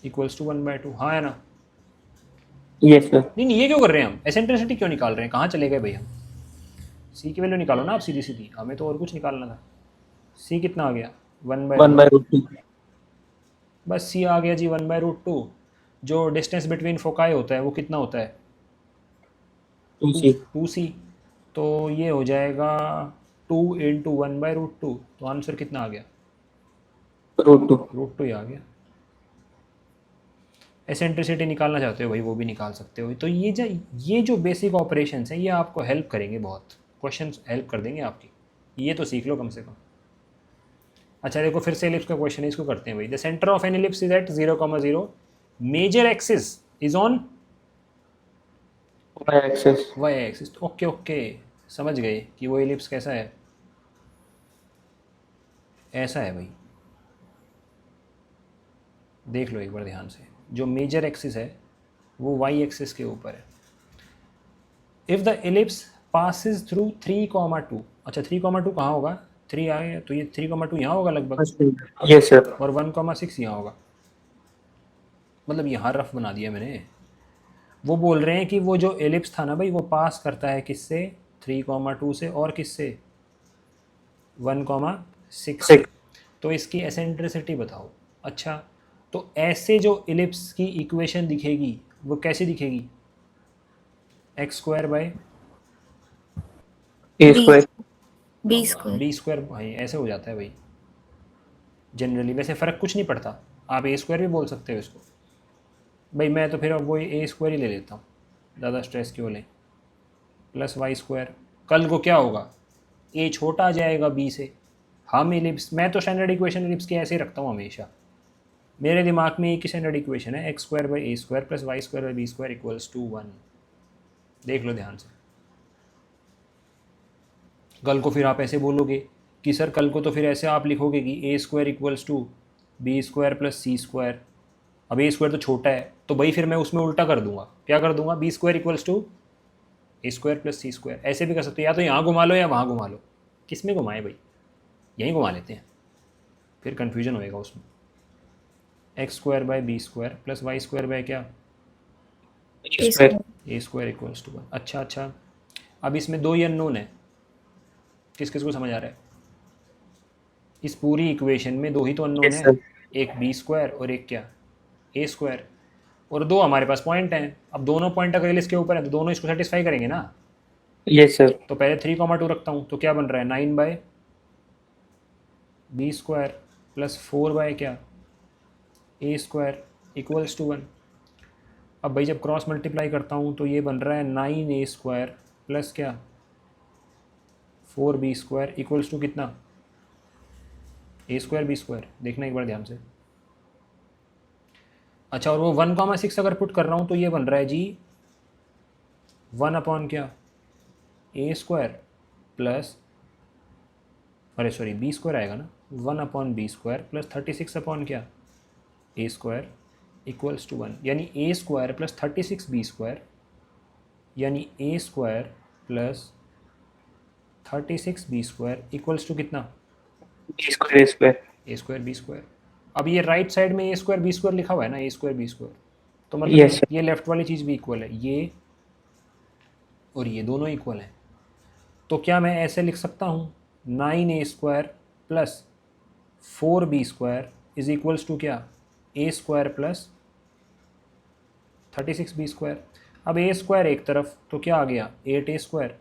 equals to 1/2, हाँ है ना। Yes sir. नहीं ये क्यों कर रहे हैं हम, एसेंट्रिसिटी क्यों निकाल रहे हैं, कहाँ चले गए भाई हम? सी की वैल्यू निकालो ना आप सीधी सीधी, हमें तो और कुछ निकालना था। सी कितना आ गया 1/2, 1/√2। बस सी आ गया जी 1/√2। जो डिस्टेंस बिटवीन फोकाई होता है वो कितना होता है 2c। 2c। तो ये हो जाएगा 2 इंटू 1/√2, तो आंसर कितना आ गया √2। √2 ही आ गया। एसेंट्रिसिटी निकालना चाहते हो भाई वो भी निकाल सकते हो। तो ये जो बेसिक ऑपरेशंस हैं ये आपको हेल्प करेंगे बहुत, क्वेश्चंस हेल्प कर देंगे आपकी, ये तो सीख लो कम से कम। अच्छा देखो फिर से एलिप्स का क्वेश्चन है, इसको करते हैं भाई। The centre of an ellipse is at 0,0, major axis is on y axis. Y axis. Okay okay, समझ गए कि वो एलिप्स कैसा है, ऐसा है भाई। देख लो एक बार ध्यान से, जो मेजर एक्सिस है वो वाई एक्सिस के ऊपर है। If the ellipse passes through 3,2, अच्छा 3,2 कहाँ होगा, 3 आए तो ये 3,2 यहाँ होगा लगभग, यस सर। और 1,6 यहाँ होगा, मतलब यहाँ रफ बना दिया मैंने। वो बोल रहे हैं कि वो जो एलिप्स था ना भाई वो पास करता है किससे, 3,2 से, और किससे 1,6 से। तो इसकी एसेंट्रिसिटी बताओ। अच्छा तो ऐसे जो एलिप्स की इक्वेशन दिखेगी वो कैसी दिखेगी, x square by A b square. B square B square भाई ऐसे हो जाता है भाई जनरली, वैसे फ़र्क कुछ नहीं पड़ता, आप ए स्क्वायर भी बोल सकते हो इसको भाई। मैं तो फिर अब वही ए स्क्वायर ही ले लेता हूँ, ज़्यादा स्ट्रेस क्यों लें। प्लस वाई स्क्वायर, कल को क्या होगा, ए छोटा आ जाएगा बी से। हम एलिप्स, मैं तो स्टैंडर्ड इक्वेशन एलिप्स की ऐसे ही रखता हूँ हमेशा, मेरे दिमाग में एक ही स्टैंडर्ड इक्वेशन है, x square by A square plus y square by b square equals to 1। देख लो ध्यान से। कल को फिर आप ऐसे बोलोगे कि सर कल को तो फिर ऐसे आप लिखोगे कि A square equals to B square plus C square. अब ए स्क्वायर तो छोटा है तो भाई फिर मैं उसमें उल्टा कर दूंगा, क्या कर दूंगा, b square equals to A square plus C square. ऐसे भी कर सकते हो, या तो यहाँ घुमा लो या वहाँ घुमा लो, किस में घुमाएं भाई, यहीं घुमा लेते हैं, फिर कन्फ्यूजन होएगा उसमें। X square by B square plus y square by क्या, A a square. Square A square equals to 1। अच्छा, अब इसमें दो ही अननोन है, किस किस को समझ आ रहा है, इस पूरी इक्वेशन में दो ही तो अननोन Yes है, sir. एक बी स्क्वायर और एक क्या, ए स्क्वायर, और दो हमारे पास पॉइंट हैं। अब दोनों पॉइंट अगर इसके ऊपर है तो दोनों इसको सेटिस्फाई करेंगे ना। Yes sir. तो पहले 3,2 रखता हूँ, तो क्या बन रहा है, 9 by B square plus 4 by क्या, ए स्क्वायर इक्वल्स टू 1। अब भाई जब क्रॉस मल्टीप्लाई करता हूँ तो ये बन रहा है 9 ए स्क्वायर प्लस क्या 4 बी स्क्वायर इक्वल्स टू कितना, ए स्क्वायर बी स्क्वायर। देखना एक बार ध्यान से। अच्छा, और वो 1,6 अगर पुट कर रहा हूँ तो ये बन रहा है जी 1 अपॉन क्या, ए स्क्वायर प्लस, अरे सॉरी बी स्क्वायर आएगा ना, 1 upon B square plus 36 upon क्या, ए स्क्वायर इक्वल्स टू 1। यानी A square plus 36 B square, यानी A square plus 36 B square equals to कितना, B square A square. A square B square. अब ये right side में ए square B square लिखा हुआ है ना, ए स्क्वायर बी स्क्वायर, तो मतलब Yes sir. ये लेफ्ट वाली चीज़ भी इक्वल है, ये और ये दोनों इक्वल हैं। तो क्या मैं ऐसे लिख सकता हूँ 9 A square plus 4 B square is equals to क्या, ए स्क्वायर प्लस 36 बी स्क्वायर। अब ए स्क्वायर एक तरफ तो क्या आ गया 8 ए स्क्वायर,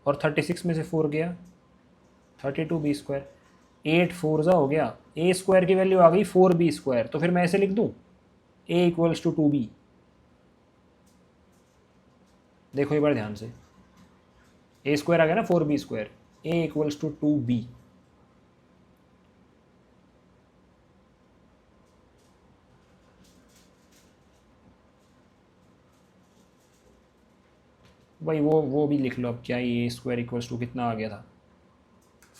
और 36 में से 4 गया 32 बी स्क्वायर, 8 4 ज़ा हो गया, ए स्क्वायर की वैल्यू आ गई 4 बी स्क्वायर। तो फिर मैं ऐसे लिख दूँ ए इक्वल्स टू 2b। देखो एक बार ध्यान से, ए स्क्वायर आ गया ना 4b square, A equals to 2b। भाई वो भी लिख लो अब, क्या ए स्क्वायर इक्वल्स टू कितना आ गया था,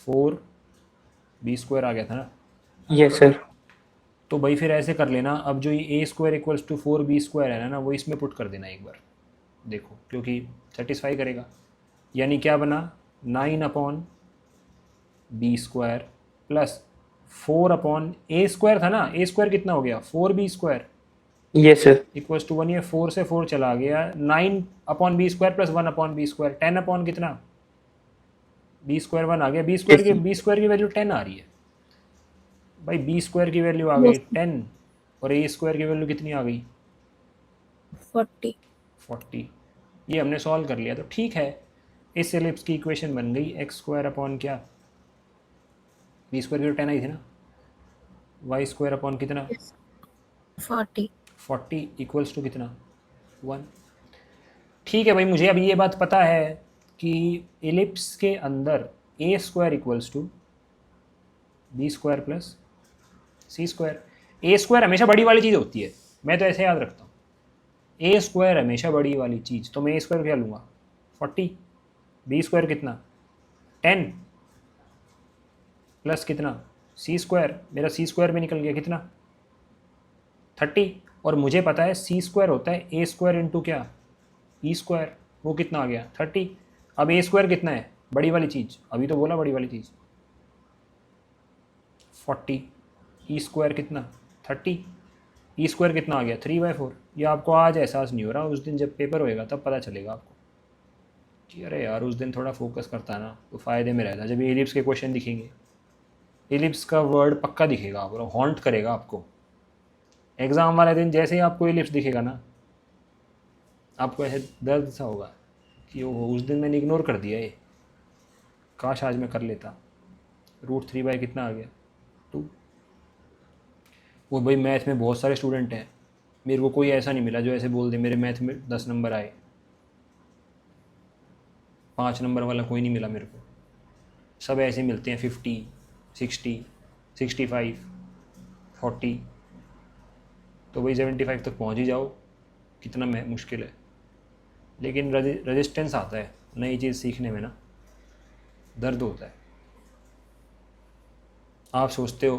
4b स्क्वायर आ गया था ना। Yes sir. तो भाई फिर ऐसे कर लेना, अब जो ये A square equals to 4b square है ना, वो इसमें पुट कर देना एक बार, देखो क्योंकि सेटिस्फाई करेगा। यानी क्या बना 9 upon B square plus 4 upon A square था ना, ए स्क्वायर कितना हो गया 4b square Yes sir. Equals to 1। ये 4 से 4 चला गया, 9 upon B square plus 1 upon B square, 10 upon कितना बी स्क्वायर 1 आ गया, बी स्क्वायर की वैल्यू 10 आ रही है भाई, बी स्क्वायर की वैल्यू आ गई 10 और ए स्क्वायर की वैल्यू कितनी आ गई 40 ये हमने सॉल्व कर लिया। तो ठीक है, इस एलिप्स की इक्वेशन बन गई एक्स स्क्वायर अपॉन क्या, बी स्क्वायर की 10 आई थी ना, वाई स्क्वायर अपॉन कितना 40 40 इक्वल्स टू कितना 1। ठीक है भाई, मुझे अब ये बात पता है कि एलिप्स के अंदर A square equals to B square plus C square. A square हमेशा बड़ी वाली चीज़ होती है, मैं तो ऐसे याद रखता हूँ, ए स्क्वायर हमेशा बड़ी वाली चीज़, तो मैं ए स्क्वायर क्या लूँगा 40, बी स्क्वायर कितना 10 प्लस कितना सी स्क्वायर, मेरा सी स्क्वायर भी निकल गया कितना 30, और मुझे पता है सी स्क्वायर होता है ए स्क्वायर इंटू क्या ई स्क्वायर, वो कितना आ गया 30। अब ए स्क्वायर कितना है बड़ी वाली चीज़, अभी तो बोला बड़ी वाली चीज़ 40, ई स्क्वायर कितना 30, ई स्क्वायर कितना आ गया 3/4। ये आपको आज एहसास नहीं हो रहा, उस दिन जब पेपर होएगा तब पता चलेगा आपको कि अरे यार उस दिन थोड़ा फोकस करता ना तो फ़ायदे में रहता। जब एलिप्स के क्वेश्चन दिखेंगे, एलिप्स का वर्ड पक्का दिखेगा आपको, हॉन्ट करेगा आपको। एग्ज़ाम वाले दिन जैसे ही आपको एलिप्स दिखेगा ना, आपको ऐसे दर्द सा होगा कि वो उस दिन मैंने इग्नोर कर दिया ये। काश आज मैं कर लेता। √3 कितना आ गया 2। वो भाई मैथ में बहुत सारे स्टूडेंट हैं, मेरे को कोई ऐसा नहीं मिला जो ऐसे बोल दे मेरे मैथ में 10 नंबर आए। 5 नंबर वाला कोई नहीं मिला मेरे को, सब ऐसे मिलते हैं 50, 60, 65, 40। तो भाई 75 तक पहुंच ही जाओ, कितना मुश्किल है। लेकिन रेजिस्टेंस आता है नई चीज़ सीखने में ना, दर्द होता है। आप सोचते हो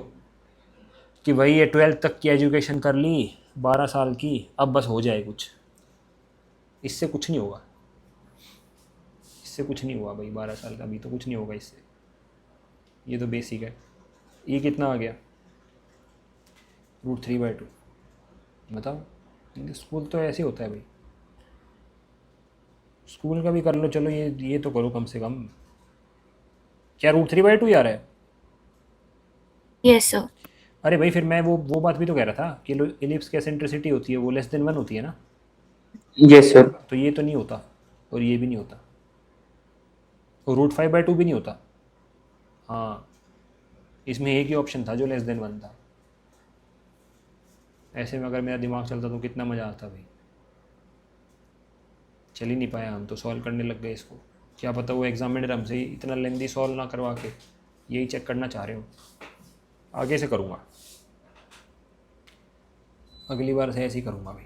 कि भाई ये 12th तक की एजुकेशन कर ली 12 साल की, अब बस हो जाए कुछ। इससे कुछ नहीं होगा, इससे कुछ नहीं हुआ भाई। 12 साल का अभी तो कुछ नहीं होगा इससे। ये तो बेसिक है। ये कितना आ गया √3/2। बताओ, स्कूल तो ऐसे होता है भाई। स्कूल का भी कर लो, चलो ये तो करो कम से कम। क्या √3/2 आ रहा है? Yes sir. अरे भाई फिर मैं वो बात भी तो कह रहा था कि इलिप्स की एसेंट्रिसिटी होती है वो <1 होती है ना। Yes, sir. तो ये तो नहीं होता, और ये भी नहीं होता, और √5/2 भी नहीं होता। हाँ, इसमें एक ही ऑप्शन था जो <1 था। ऐसे में अगर मेरा दिमाग चलता तो कितना मज़ा आता भाई। चल ही नहीं पाया, हम तो सॉल्व करने लग गए इसको। क्या पता वो एग्जामिनर हमसे इतना लेंदी सॉल्व ना करवा के यही चेक करना चाह रहे हो। आगे से करूँगा, अगली बार से ऐसे ही करूँगा भाई।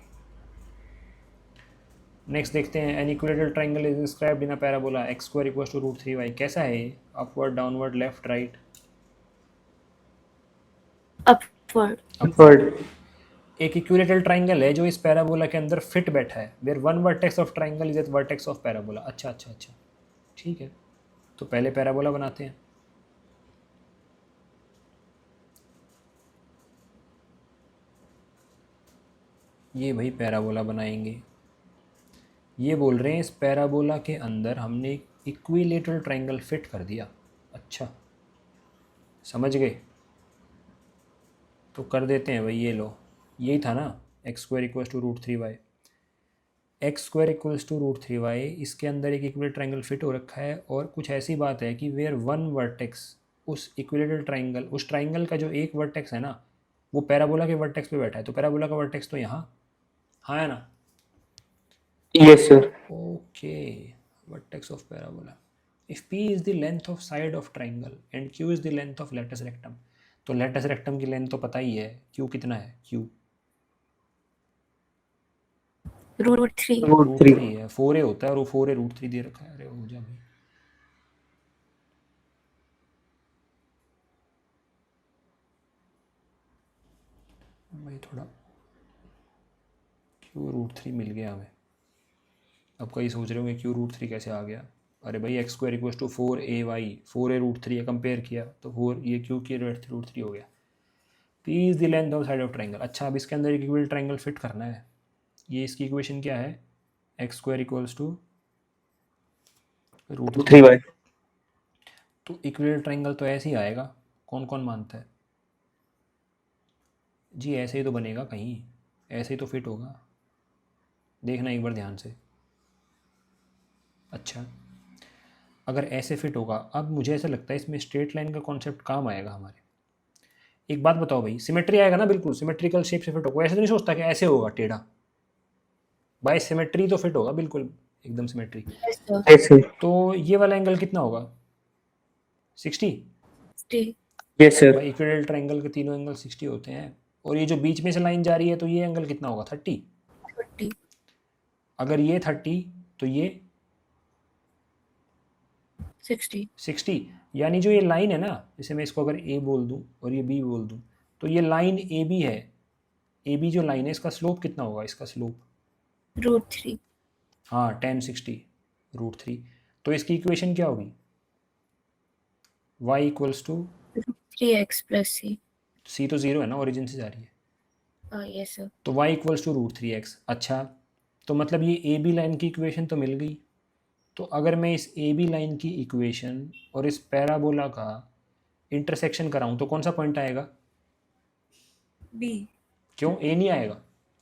नेक्स्ट देखते हैं, an equilateral triangle is described in a parabola x² = √3y। कैसा है ये? Upward, downward, left, right? Upward. Upward. एक इक्विलेटरल ट्राइंगल है जो इस पैराबोला के अंदर फिट बैठा है, where one vertex of triangle is at vertex of parabola. अच्छा अच्छा अच्छा, ठीक है। तो पहले पैराबोला बनाते हैं। ये भाई पैराबोला बनाएंगे। ये बोल रहे हैं इस पैराबोला के अंदर हमने एक इक्विलेटरल ट्राइंगल फिट कर दिया। अच्छा, समझ गए? तो कर देते हैं भाई, ये लो, यही था ना x² = √3y। x² = √3y, इसके अंदर एक इक्विलेटरल ट्राइंगल फिट हो रखा है, और कुछ ऐसी बात है कि वेयर वन वर्टेक्स, उस इक्विलेटरल ट्राइंगल, उस ट्राइंगल का जो एक वर्टेक्स है ना, वो पैराबोला के वर्टेक्स पे बैठा है। तो पैराबोला का वर्टेक्स तो यहाँ, हाँ है ना? Yes, sir. Okay, vertex of parabola. If p is the length of side of triangle and q is the length of latus rectum. तो लेटस रेक्टम की लेंथ तो पता ही है, q कितना है? q √3। √3. √3 है, 4a होता है, और वो 4a √3 दे रखा है। अरे हो जा भाई। भाई थोड़ा q √3 मिल गया हमें। अब कई सोच रहे होंगे q √3 कैसे आ गया। अरे भाई x² = 4ay, 4a √3 है, कंपेयर किया तो 4, ये q की √3 हो गया। p is the length of side of triangle. अच्छा, अब इसके अंदर एक इक्विलेटरल ट्राइंगल फिट करना है। ये इसकी इक्वेशन क्या है? x² = √3। 3y. तो इक्विलेटरल ट्राइंगल तो ऐसे ही आएगा, कौन कौन मानता है जी? ऐसे ही तो बनेगा, कहीं ऐसे ही तो फिट होगा। देखना एक बार ध्यान से। अच्छा, अगर ऐसे फिट होगा, अब मुझे ऐसा लगता है इसमें स्ट्रेट लाइन का कॉन्सेप्ट काम आएगा हमारे। एक बात बताओ भाई, सिमेट्री आएगा ना? बिल्कुल सिमेट्रिकल शेप से फिट होगा। ऐसे तो नहीं सोचता कि ऐसे होगा टेढ़ा, बाय सिमेट्री तो फिट होगा बिल्कुल एकदम symmetry. Yes sir. Yes, sir. तो ये वाला एंगल कितना होगा? 60। 60। Yes, sir. भाई इक्विलेटरल ट्राइंगल के तीनों एंगल 60 होते हैं, और ये जो बीच में से लाइन जा रही है, तो ये एंगल कितना होगा? 30। 40। अगर ये 30 तो ये 60। 60। यानी जो ये लाइन है ना, जैसे मैं इसको अगर ए बोल दूं और ये बी बोल दूं, तो ये लाइन ए बी है। ए बी जो लाइन है, इसका स्लोप कितना होगा? इसका स्लोप, √3। हाँ, tan 60 √3। तो इसकी इक्वेशन क्या होगी? y = 3x + c। c तो 0 है ना, ओरिजिन से जा रही है। Yes sir. तो y = √3x। अच्छा, तो मतलब ये ए बी लाइन की इक्वेशन तो मिल गई। तो अगर मैं इस ए बी लाइन की इक्वेशन और इस पैराबोला का इंटरसेक्शन कराऊं तो कौन सा पॉइंट आएगा? b। क्यों ए नहीं आएगा?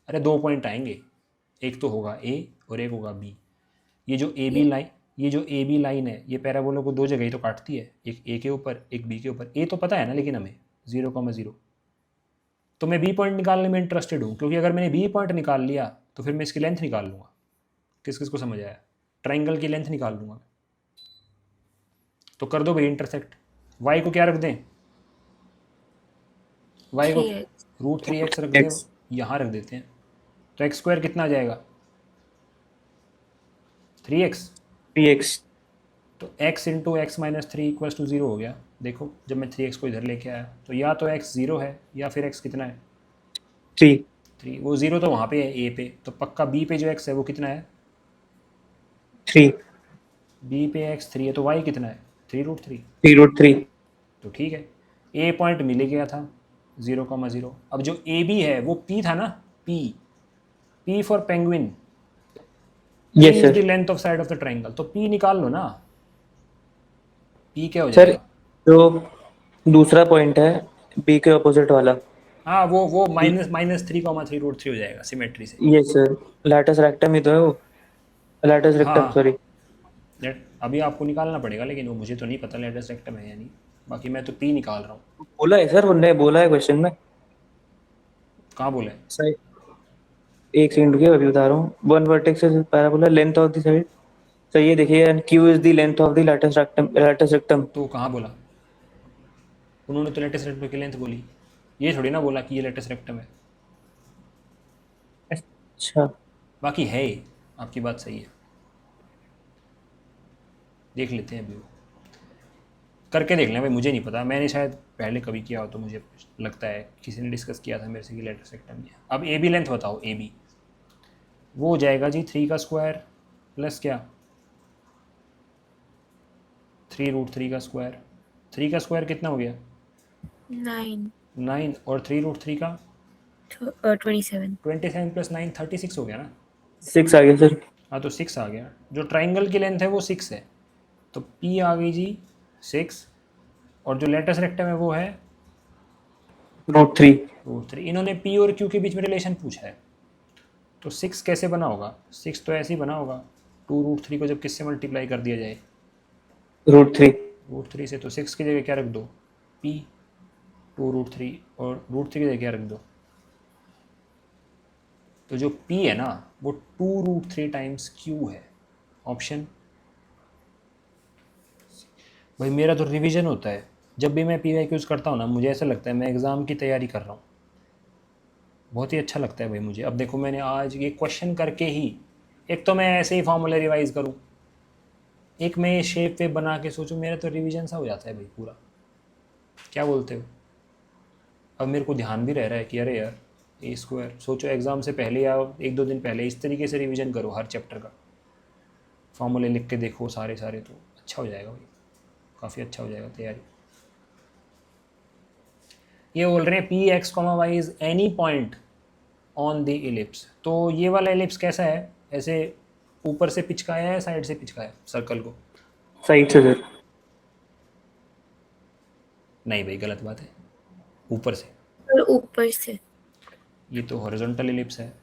अरे 2 पॉइंट आएंगे, एक तो होगा ए और एक होगा बी। ये जो ए बी लाइन, ये जो ए बी लाइन है ये पैराबोला को दो जगह ही तो काटती है, एक ए के ऊपर एक बी के ऊपर। ए तो पता है ना लेकिन हमें 0,0, तो मैं बी पॉइंट निकालने में इंटरेस्टेड हूँ, क्योंकि अगर मैंने बी पॉइंट निकाल लिया तो फिर मैं इसकी लेंथ निकाल लूँगा। किस किस को समझ आया? ट्राइंगल की लेंथ निकाल लूँगा। तो कर दो भाई इंटरसेक्ट। वाई को क्या रख दें? वाई को 3x √3x रख दें, यहाँ रख देते हैं। तो एक्स स्क्वायर कितना आ जाएगा? 3x। 3x। तो x into x minus 3 equals to 0 हो गया। देखो जब मैं 3x को इधर लेके आया तो या तो x 0 है या फिर x कितना है? 3। 3। वो 0 तो वहाँ पे है a पे, तो पक्का b पे जो x है वो कितना है? 3। b पे x 3 है, तो y कितना है? 3√3। 3√3। तो ठीक है, a पॉइंट मिल गया था 0,0। अब जो ए बी है वो p था ना, p for penguin, yes is the sir. Length of side of the triangle. तो p निकाल लो ना, p क्या हो सर जाएगा? जो दूसरा पॉइंट है बी के अपोजिट वाला, हाँ वो -3,3√3 हो जाएगा सिमेट्री से। यस सर, लैटिस रेक्टम ही तो है वो, लैटिस रेक्टम हाँ सॉरी। लेट अभी आपको निकालना पड़ेगा, लेकिन वो मुझे तो नहीं पता लेटेस्ट रेक्टम है या नहीं। बाकी मैं तो p निकाल रहा हूँ। बोला है सर, उनने बोला है क्वेश्चन में। कहाँ बोला है? सर एक सेकंड रुकिए, अभी बता रहा हूँ। One vertex is parabola length of the side. Sir ये देखिए, and Q is the length of the lattice rectum, lattice rectum. तो कहाँ बोला? उन्होंने तो लेटेस्ट रेक्टम की लेंथ बोली, ये थोड़ी ना बोला कि ये लेटेस्ट रेक्टम है। अच्छा। बाकी है, आपकी बात सही है, देख लेते हैं अभी वो करके देख लें भाई। मुझे नहीं पता, मैंने शायद पहले कभी किया हो, तो मुझे लगता है किसी ने डिस्कस किया था मेरे से कि लेटेस्ट रेक्टम है। अब ए बी लेंथ बताओ। ए बी वो हो जाएगा जी 3 का स्क्वायर प्लस क्या, 3√3 का स्क्वायर। 3 का स्क्वायर कितना हो गया? 9 9, और 3√3 का 27 27 प्लस 9 36 हो गया ना। 6 आ गया सर। हाँ तो 6 आ गया। जो ट्राइंगल की लेंथ है वो 6 है, तो P आ गई जी 6, और जो लेटेस्ट रेक्टम है वो है √3। √3। इन्होंने P और Q के बीच में रिलेशन पूछा है, तो 6 कैसे बना होगा? 6 तो ऐसे ही बना होगा, 2√3 को जब किससे मल्टीप्लाई कर दिया जाए? √3। √3 से। तो 6 की जगह क्या रख दो? P 2√3, और √3 की जगह क्या रख दो? तो जो P है ना वो 2√3 टाइम्स Q है। ऑप्शन भाई मेरा तो रिवीजन होता है, जब भी मैं PYQs करता हूँ ना मुझे ऐसा लगता है मैं एग्ज़ाम की तैयारी कर रहा हूँ। बहुत ही अच्छा लगता है भाई मुझे। अब देखो मैंने आज ये क्वेश्चन करके ही, एक तो मैं ऐसे ही फार्मूला रिवाइज करूँ, एक मैं ये शेप वेप बना के सोचूं, मेरा तो रिवीजन सा हो जाता है भाई पूरा। क्या बोलते हो? अब मेरे को ध्यान भी रह रहा है कि अरे यार ए स्क्वायर, सोचो एग्ज़ाम से पहले या 1-2 दिन पहले इस तरीके से रिवीजन करो हर चैप्टर का, फार्मूले लिख के देखो सारे सारे, तो अच्छा हो जाएगा भाई, काफ़ी अच्छा हो जाएगा तैयारी। ये बोल रहे हैं p x comma y is any point on the ellipse. तो ये वाला इलिप्स कैसा है? ऐसे ऊपर से पिचकाया है, साइड से पिचकाया है सर्कल को? साइड से सर। नहीं भाई गलत बात है, ऊपर से। और ऊपर से। ये तो हॉरिजॉन्टल इलिप्स है।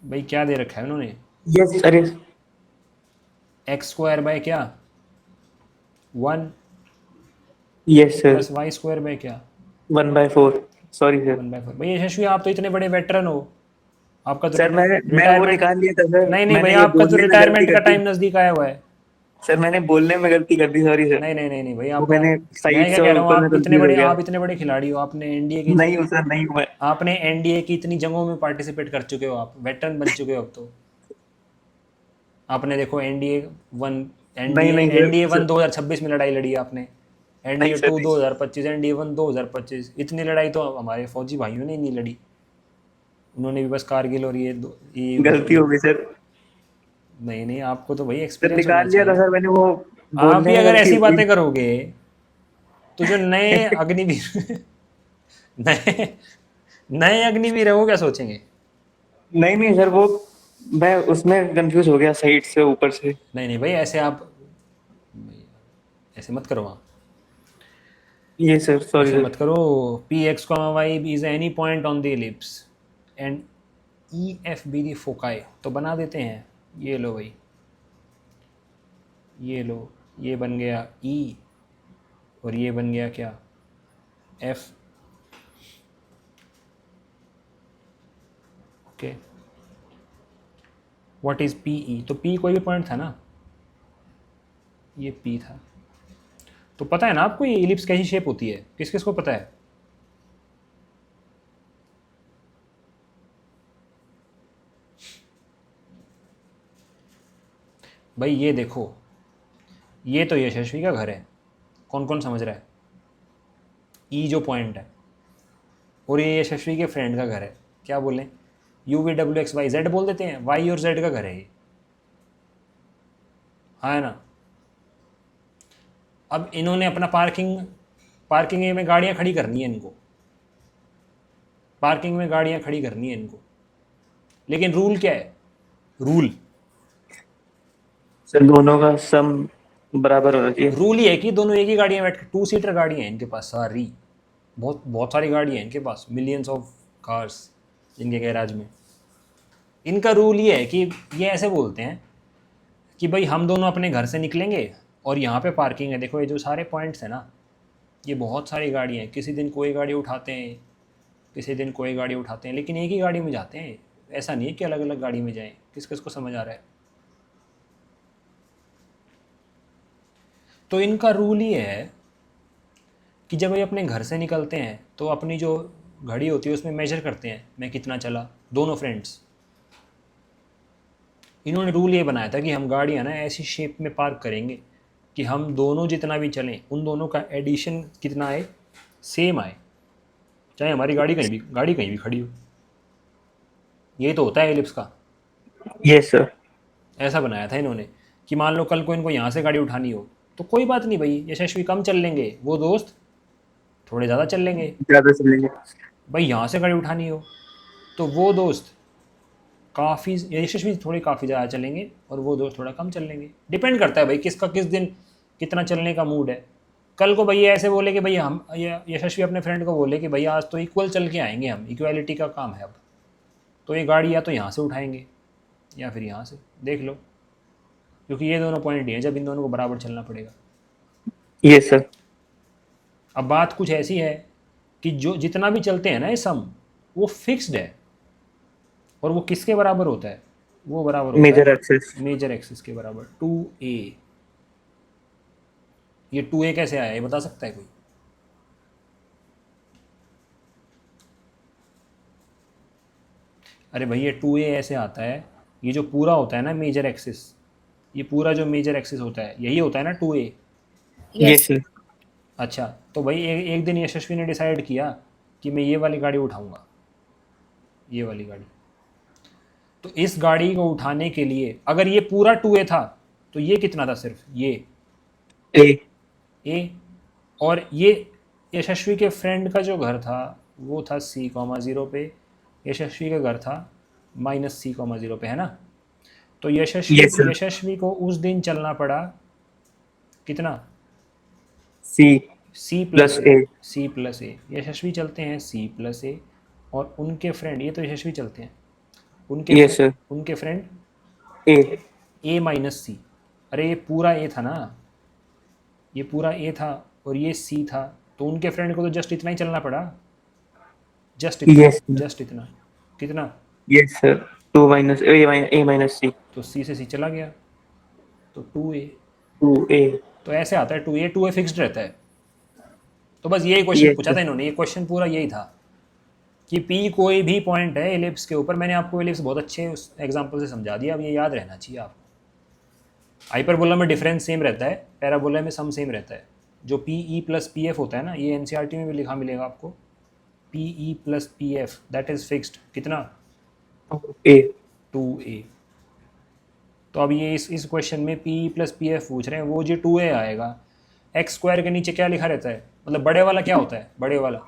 भाई क्या दे रखा है उन्होंने? Yes sir. X square by क्या 1 yes sir. Plus y square by क्या 1/4। Sorry sir. 1/4। भाई यशस्वी आप तो इतने बड़े वेटरन हो, आपका तो सर मैं वो रिटायरमेंट। निकाल लिया था सर, नहीं नहीं भाई मैंने ये आपका तो बोलने में गलती रिटायरमेंट का कर दी। टाइम नज़दीक आया हुआ है। सर मैंने बोलने में गलती कर दी, सॉरी सर। नहीं नहीं नहीं नहीं भाई वो आपका, मैंने मैं साइड क्या से कह और रहा हूँ, ऊपर में कंफ्यूज हो गया। आप इतने बड़े खिलाड़ी हो, आपने एनडीए की नहीं हूँ सर, नहीं हूँ मैं। आपने एनडीए की इतनी जंगों में पार्टिसिपेट कर चुके हो, आप वेटरन बन चुके हो अब तो। आपने देखो एनडीए 1, नहीं एनडीए नहीं एनडीए सर। 1 2026 में लड़ाई लड़ी है आपने, नहीं एनडीए सर 2 नहीं। 2025, एनडीए 1 2025। इतनी लड़ाई तो हमारे फौजी भाइयों ने नहीं लड़ी, उन्होंने भी बस कारगिल और ये गलती हो गई सर। नहीं नहीं आपको तो भाई सर एक्सपीरियंस होना निकाल लिया था चाहिए। सर मैंने, वो आप बोलने भी में अगर गलती ऐसी हो गई। बातें करोगे तो जो नए अग्निवीर नए नए अग्निवीर है वो क्या सोचेंगे? नहीं नहीं सर, वो मैं उसमें कंफ्यूज हो गया, साइड से ऊपर से। नहीं नहीं भाई ऐसे आप ऐसे मत करो आप, ये सर सॉरी ऐसे सर। मत करो। P x comma y is any point on the ellipse and e f be the foci, तो बना देते हैं। ये लो भाई, ये लो, ये बन गया ई और ये बन गया क्या, F. Okay, what is P E, तो पी कोई भी पॉइंट था ना, ये पी था। तो पता है ना आपको ये इलिप्स कैसी शेप होती है, किस किस को पता है? भाई ये देखो, ये तो यशस्वी का घर है, कौन कौन समझ रहा है? ई जो पॉइंट है, और ये यशस्वी के फ्रेंड का घर है, क्या बोलें, यू वी डब्ल्यू एक्स वाई जेड बोल देते हैं, वाई और जेड का घर है ये, हाँ है ना। अब इन्होंने अपना पार्किंग में गाड़ियाँ खड़ी करनी है इनको, पार्किंग में गाड़ियाँ खड़ी करनी है इनको, लेकिन रूल क्या है? रूल सर दोनों का सम बराबर होना चाहिए। रूल ही है कि दोनों एक ही गाड़ियाँ बैठ के, 2 सीटर गाड़ियाँ हैं इनके पास सारी, बहुत बहुत सारी गाड़ियाँ हैं इनके पास, मिलियंस ऑफ कार्स इनके गैराज में। इनका रूल ये है कि ये ऐसे बोलते हैं कि भाई हम दोनों अपने घर से निकलेंगे और यहाँ पे पार्किंग है, देखो ये जो सारे पॉइंट्स हैं ना, ये बहुत सारी गाड़ियाँ हैं, किसी दिन कोई गाड़ी उठाते हैं, किसी दिन कोई गाड़ी उठाते हैं, लेकिन एक ही गाड़ी में जाते हैं, ऐसा नहीं है कि अलग अलग गाड़ी में जाएं। किस किस को समझ आ रहा है? तो इनका रूल ये है कि जब ये अपने घर से निकलते हैं तो अपनी जो घड़ी होती है उसमें मेजर करते हैं मैं कितना चला, दोनों फ्रेंड्स। इन्होंने रूल ये बनाया था कि हम गाड़ियाँ ना ऐसी शेप में पार्क करेंगे कि हम दोनों जितना भी चलें उन दोनों का एडिशन कितना आए, सेम आए, चाहे हमारी गाड़ी कहीं भी खड़ी हो। यही तो होता है एलिप्स का। Yes sir. ऐसा बनाया था इन्होंने कि मान लो कल को इनको यहाँ से गाड़ी उठानी हो तो कोई बात नहीं भाई, यशस्वी कम चल लेंगे, वो दोस्त थोड़े ज़्यादा चल लेंगे। ज्यादा चलेंगे। भाई यहाँ से गाड़ी उठानी हो तो वो दोस्त काफ़ी, यशस्वी थोड़ी काफ़ी ज़्यादा चलेंगे और वो दोस्त थोड़ा कम चल लेंगे। डिपेंड करता है भाई किसका किस दिन कितना चलने का मूड है। कल को भैया ऐसे बोले कि भैया हम, यशस्वी अपने फ्रेंड को बोले कि भैया आज तो इक्वल चल के आएंगे हम, इक्वालिटी का काम है अब, तो ये गाड़ी या तो यहाँ से उठाएंगे या फिर यहाँ से, देख लो, क्योंकि ये दोनों पॉइंट ही हैं जब इन दोनों को बराबर चलना पड़ेगा। Yes sir. अब बात कुछ ऐसी है कि जो जितना भी चलते हैं ना ये सम, वो फिक्स्ड है, और वो किसके बराबर होता है? वो बराबर होता मेजर है एक्सेस। मेजर एक्सिस के बराबर, 2a। ये 2a कैसे आया, ये बता सकता है कोई? अरे भाई ये 2a ऐसे आता है, ये जो पूरा होता है ना मेजर एक्सिस, ये पूरा जो मेजर एक्सिस होता है यही होता है ना 2a। Yes sir. अच्छा, तो भाई एक दिन यशस्वी ने डिसाइड किया कि मैं ये वाली गाड़ी उठाऊंगा, ये वाली गाड़ी। तो इस गाड़ी को उठाने के लिए अगर ये पूरा 2a था तो ये कितना था, सिर्फ ये ए। और ये यशस्वी के फ्रेंड का जो घर था वो था C,0 पे, यशस्वी का घर था -C,0 पे, है ना। तो Yes, sir. यशस्वी को उस दिन चलना पड़ा कितना, सी C प्लस प्लस ए। C प्लस ए। यशस्वी चलते हैं C प्लस ए, और उनके फ्रेंड, ये तो यशस्वी चलते हैं, Yes, sir. उनके फ्रेंड ए। A-C। अरे ये पूरा A था ना, ये पूरा A था और ये C था, तो उनके फ्रेंड को तो जस्ट इतना ही चलना पड़ा, जस्ट इतना, Yes, sir. जस्ट इतना, कितना, यस सर। 2 माइनस ए माइनस सी। तो C से C चला गया, तो 2a। 2a। तो ऐसे आता है 2a फिक्स्ड रहता है। तो बस यही क्वेश्चन Yes, पूछा था sir. इन्होंने, ये क्वेश्चन पूरा यही था कि P कोई भी पॉइंट है एलिप्स के ऊपर। मैंने आपको एलिप्स बहुत अच्छे उस एग्जांपल से समझा दिया, अब ये याद रहना चाहिए आपको। हाइपरबोला में डिफरेंस सेम रहता है, पैराबोला में सम सेम रहता है। जो PE प्लस PF होता है ना, ये NCERT में भी लिखा मिलेगा आपको, PE plus PF that is fixed, कितना, ए। 2a। तो अब ये इस क्वेश्चन में PE प्लस PF पूछ रहे हैं, वो जो 2a आएगा, एक्स स्क्वायर के नीचे क्या लिखा रहता है, मतलब बड़े वाला क्या होता है, बड़े वाला,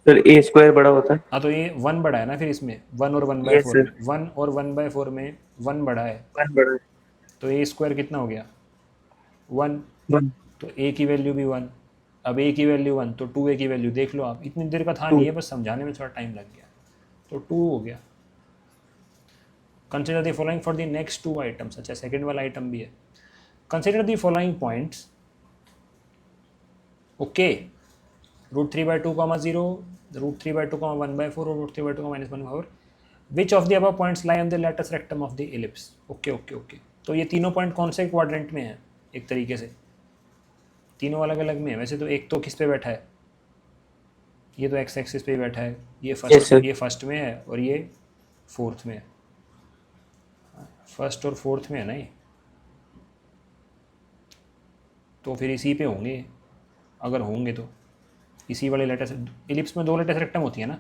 सर ए स्क्वायर बड़ा होता है। हाँ तो ये 1 बड़ा है ना, फिर इसमें 1 और 1/4 Yes, sir. में 1 और 1/4 में 1 बड़ा है, 1 बड़ा है। तो ए स्क्वायर कितना हो गया, 1, 1 तो ए की वैल्यू भी 1। अब ए की वैल्यू 1 तो 2a की वैल्यू देख लो आप, इतनी देर का था 2। नहीं है, बस समझाने में थोड़ा टाइम लग गया। तो 2 हो गया। Consider the following for the next 2 items. अच्छा सेकंड वाला आइटम भी है। Consider the following points. Okay, √3/2, 0, √3/2, 1/4 और √3/2, -1/4। Which of the above points lie on the latus rectum of the ellipse. Okay okay okay, तो ये तीनों पॉइंट कौन से क्वाड्रेंट में है? एक तरीके से तीनों अलग अलग में है। वैसे तो एक तो किस पे बैठा है? ये तो एक्स एक्सिस पे बैठा है। ये Yes, sir. फर्स्ट में है और ये फोर्थ में है। फर्स्ट और फोर्थ में है ना ये, तो फिर इसी पे होंगे। अगर होंगे तो इसी वाले लेटेस्ट इलिप्स में 2 लेटेस्ट रेक्टम होती है ना,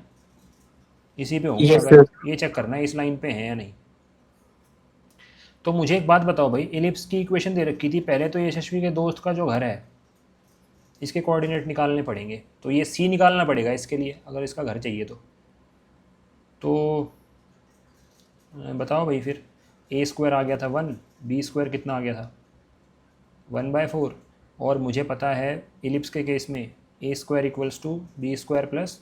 इसी पे होंगे। Yes, अगर sir. ये चेक करना है इस लाइन पे है या नहीं। तो मुझे एक बात बताओ भाई, इलिप्स की इक्वेशन दे रखी थी पहले। तो यशस्वी के दोस्त का जो घर है, इसके कोऑर्डिनेट निकालने पड़ेंगे। तो ये सी निकालना पड़ेगा इसके लिए, अगर इसका घर चाहिए तो बताओ भाई फिर। a² आ गया था 1, b² कितना आ गया था 1/4। और मुझे पता है इलिप्स के केस में a² = b² +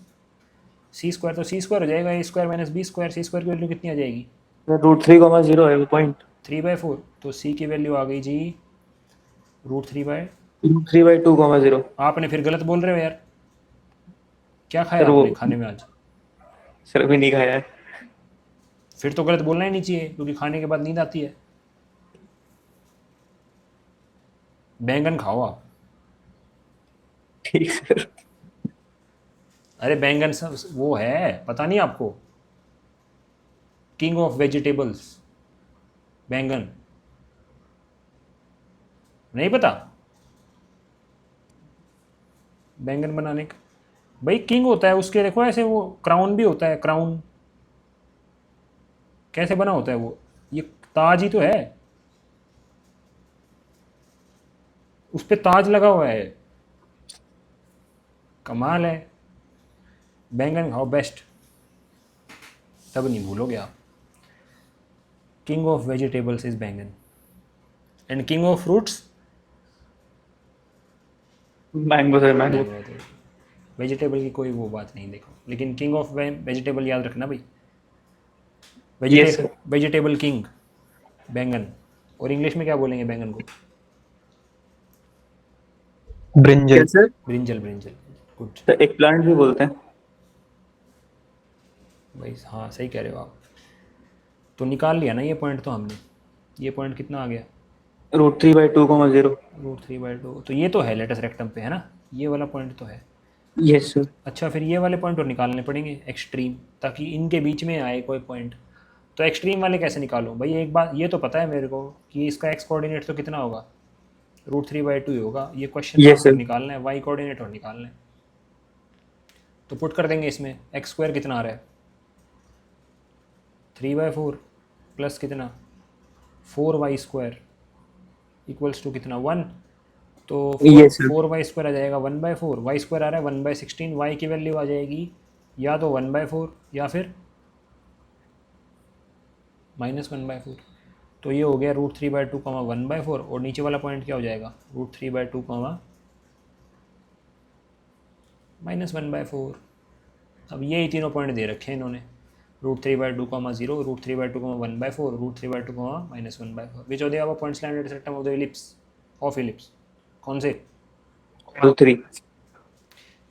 c²। तो c² हो जाएगा a² - b²। c² की वैल्यू कितनी आ जाएगी? √3, 0 है वो पॉइंट। 3/4। तो c की वैल्यू आ गई जी √3/। √3/2, 0। आपने फिर गलत बोल रहे हो यार। क्या खाया सर वो आपने खाने में आज? सर अभी नहीं खाया है। फिर तो गलत बोलना ही नहीं चाहिए, क्योंकि खाने के बाद नींद आती है। बैंगन खाओ आप। ठीक सर। अरे बैंगन वो है, पता नहीं आपको? किंग ऑफ वेजिटेबल्स बैंगन, नहीं पता? बैंगन बनाने का भाई किंग होता है उसके, देखो ऐसे वो क्राउन भी होता है। क्राउन कैसे बना होता है वो? ये ताज ही तो है, उस पे ताज लगा हुआ है। कमाल है। बैंगन खाओ बेस्ट, तब नहीं भूलोगे आप। किंग ऑफ वेजिटेबल्स इज बैंगन and king of fruits mango sir, mango. Vegetable की कोई वो बात नहीं देखो, लेकिन किंग ऑफ वेजिटेबल याद रखना भाई। Yes, sir. वेजिटेबल किंग बैंगन। और इंग्लिश में क्या बोलेंगे बैंगन को? ब्रिंजल। क्या sir? Brinjal. Brinjal, good sir एक प्लांट भी बोलते हैं। भाई। हाँ सही कह रहे हो आप। तो निकाल लिया ना ये पॉइंट तो हमने। ये पॉइंट कितना आ गया? √3/2, 0। √3/2। तो ये तो है लेटेस्ट रेक्टम पे है ना, ये वाला पॉइंट तो है। Yes sir. अच्छा फिर ये वाले पॉइंट और निकालने पड़ेंगे एक्सट्रीम, ताकि इनके बीच में आए कोई पॉइंट। तो एक्सट्रीम वाले कैसे निकालूं भाई? एक बात ये तो पता है मेरे को कि इसका एक्स कोऑर्डिनेट तो कितना होगा, √3/2 ही होगा। ये क्वेश्चन Yes, मार्क sir. निकालना है, वाई कोऑर्डिनेट और निकालना है। तो पुट कर देंगे इसमें। x² कितना आ रहा है 3/4 प्लस कितना 4y² इक्वल्स टू कितना 1। तो Yes, sir. 4y² आ जाएगा 1/4। y² आ रहा है 1/16। y की वैल्यू आ जाएगी या तो 1/4 या फिर -1/4। तो ये हो गया √3/2, 1/4। और नीचे वाला पॉइंट क्या हो जाएगा √3/2, -1/4। अब ये ही तीनों पॉइंट दे रखे हैं इन्होंने, √3/2, 0, √3/2, 1/4, √3/2, -1/4। Which of the above points land at the centre of the ellipse of ellipse. कौन से? √3।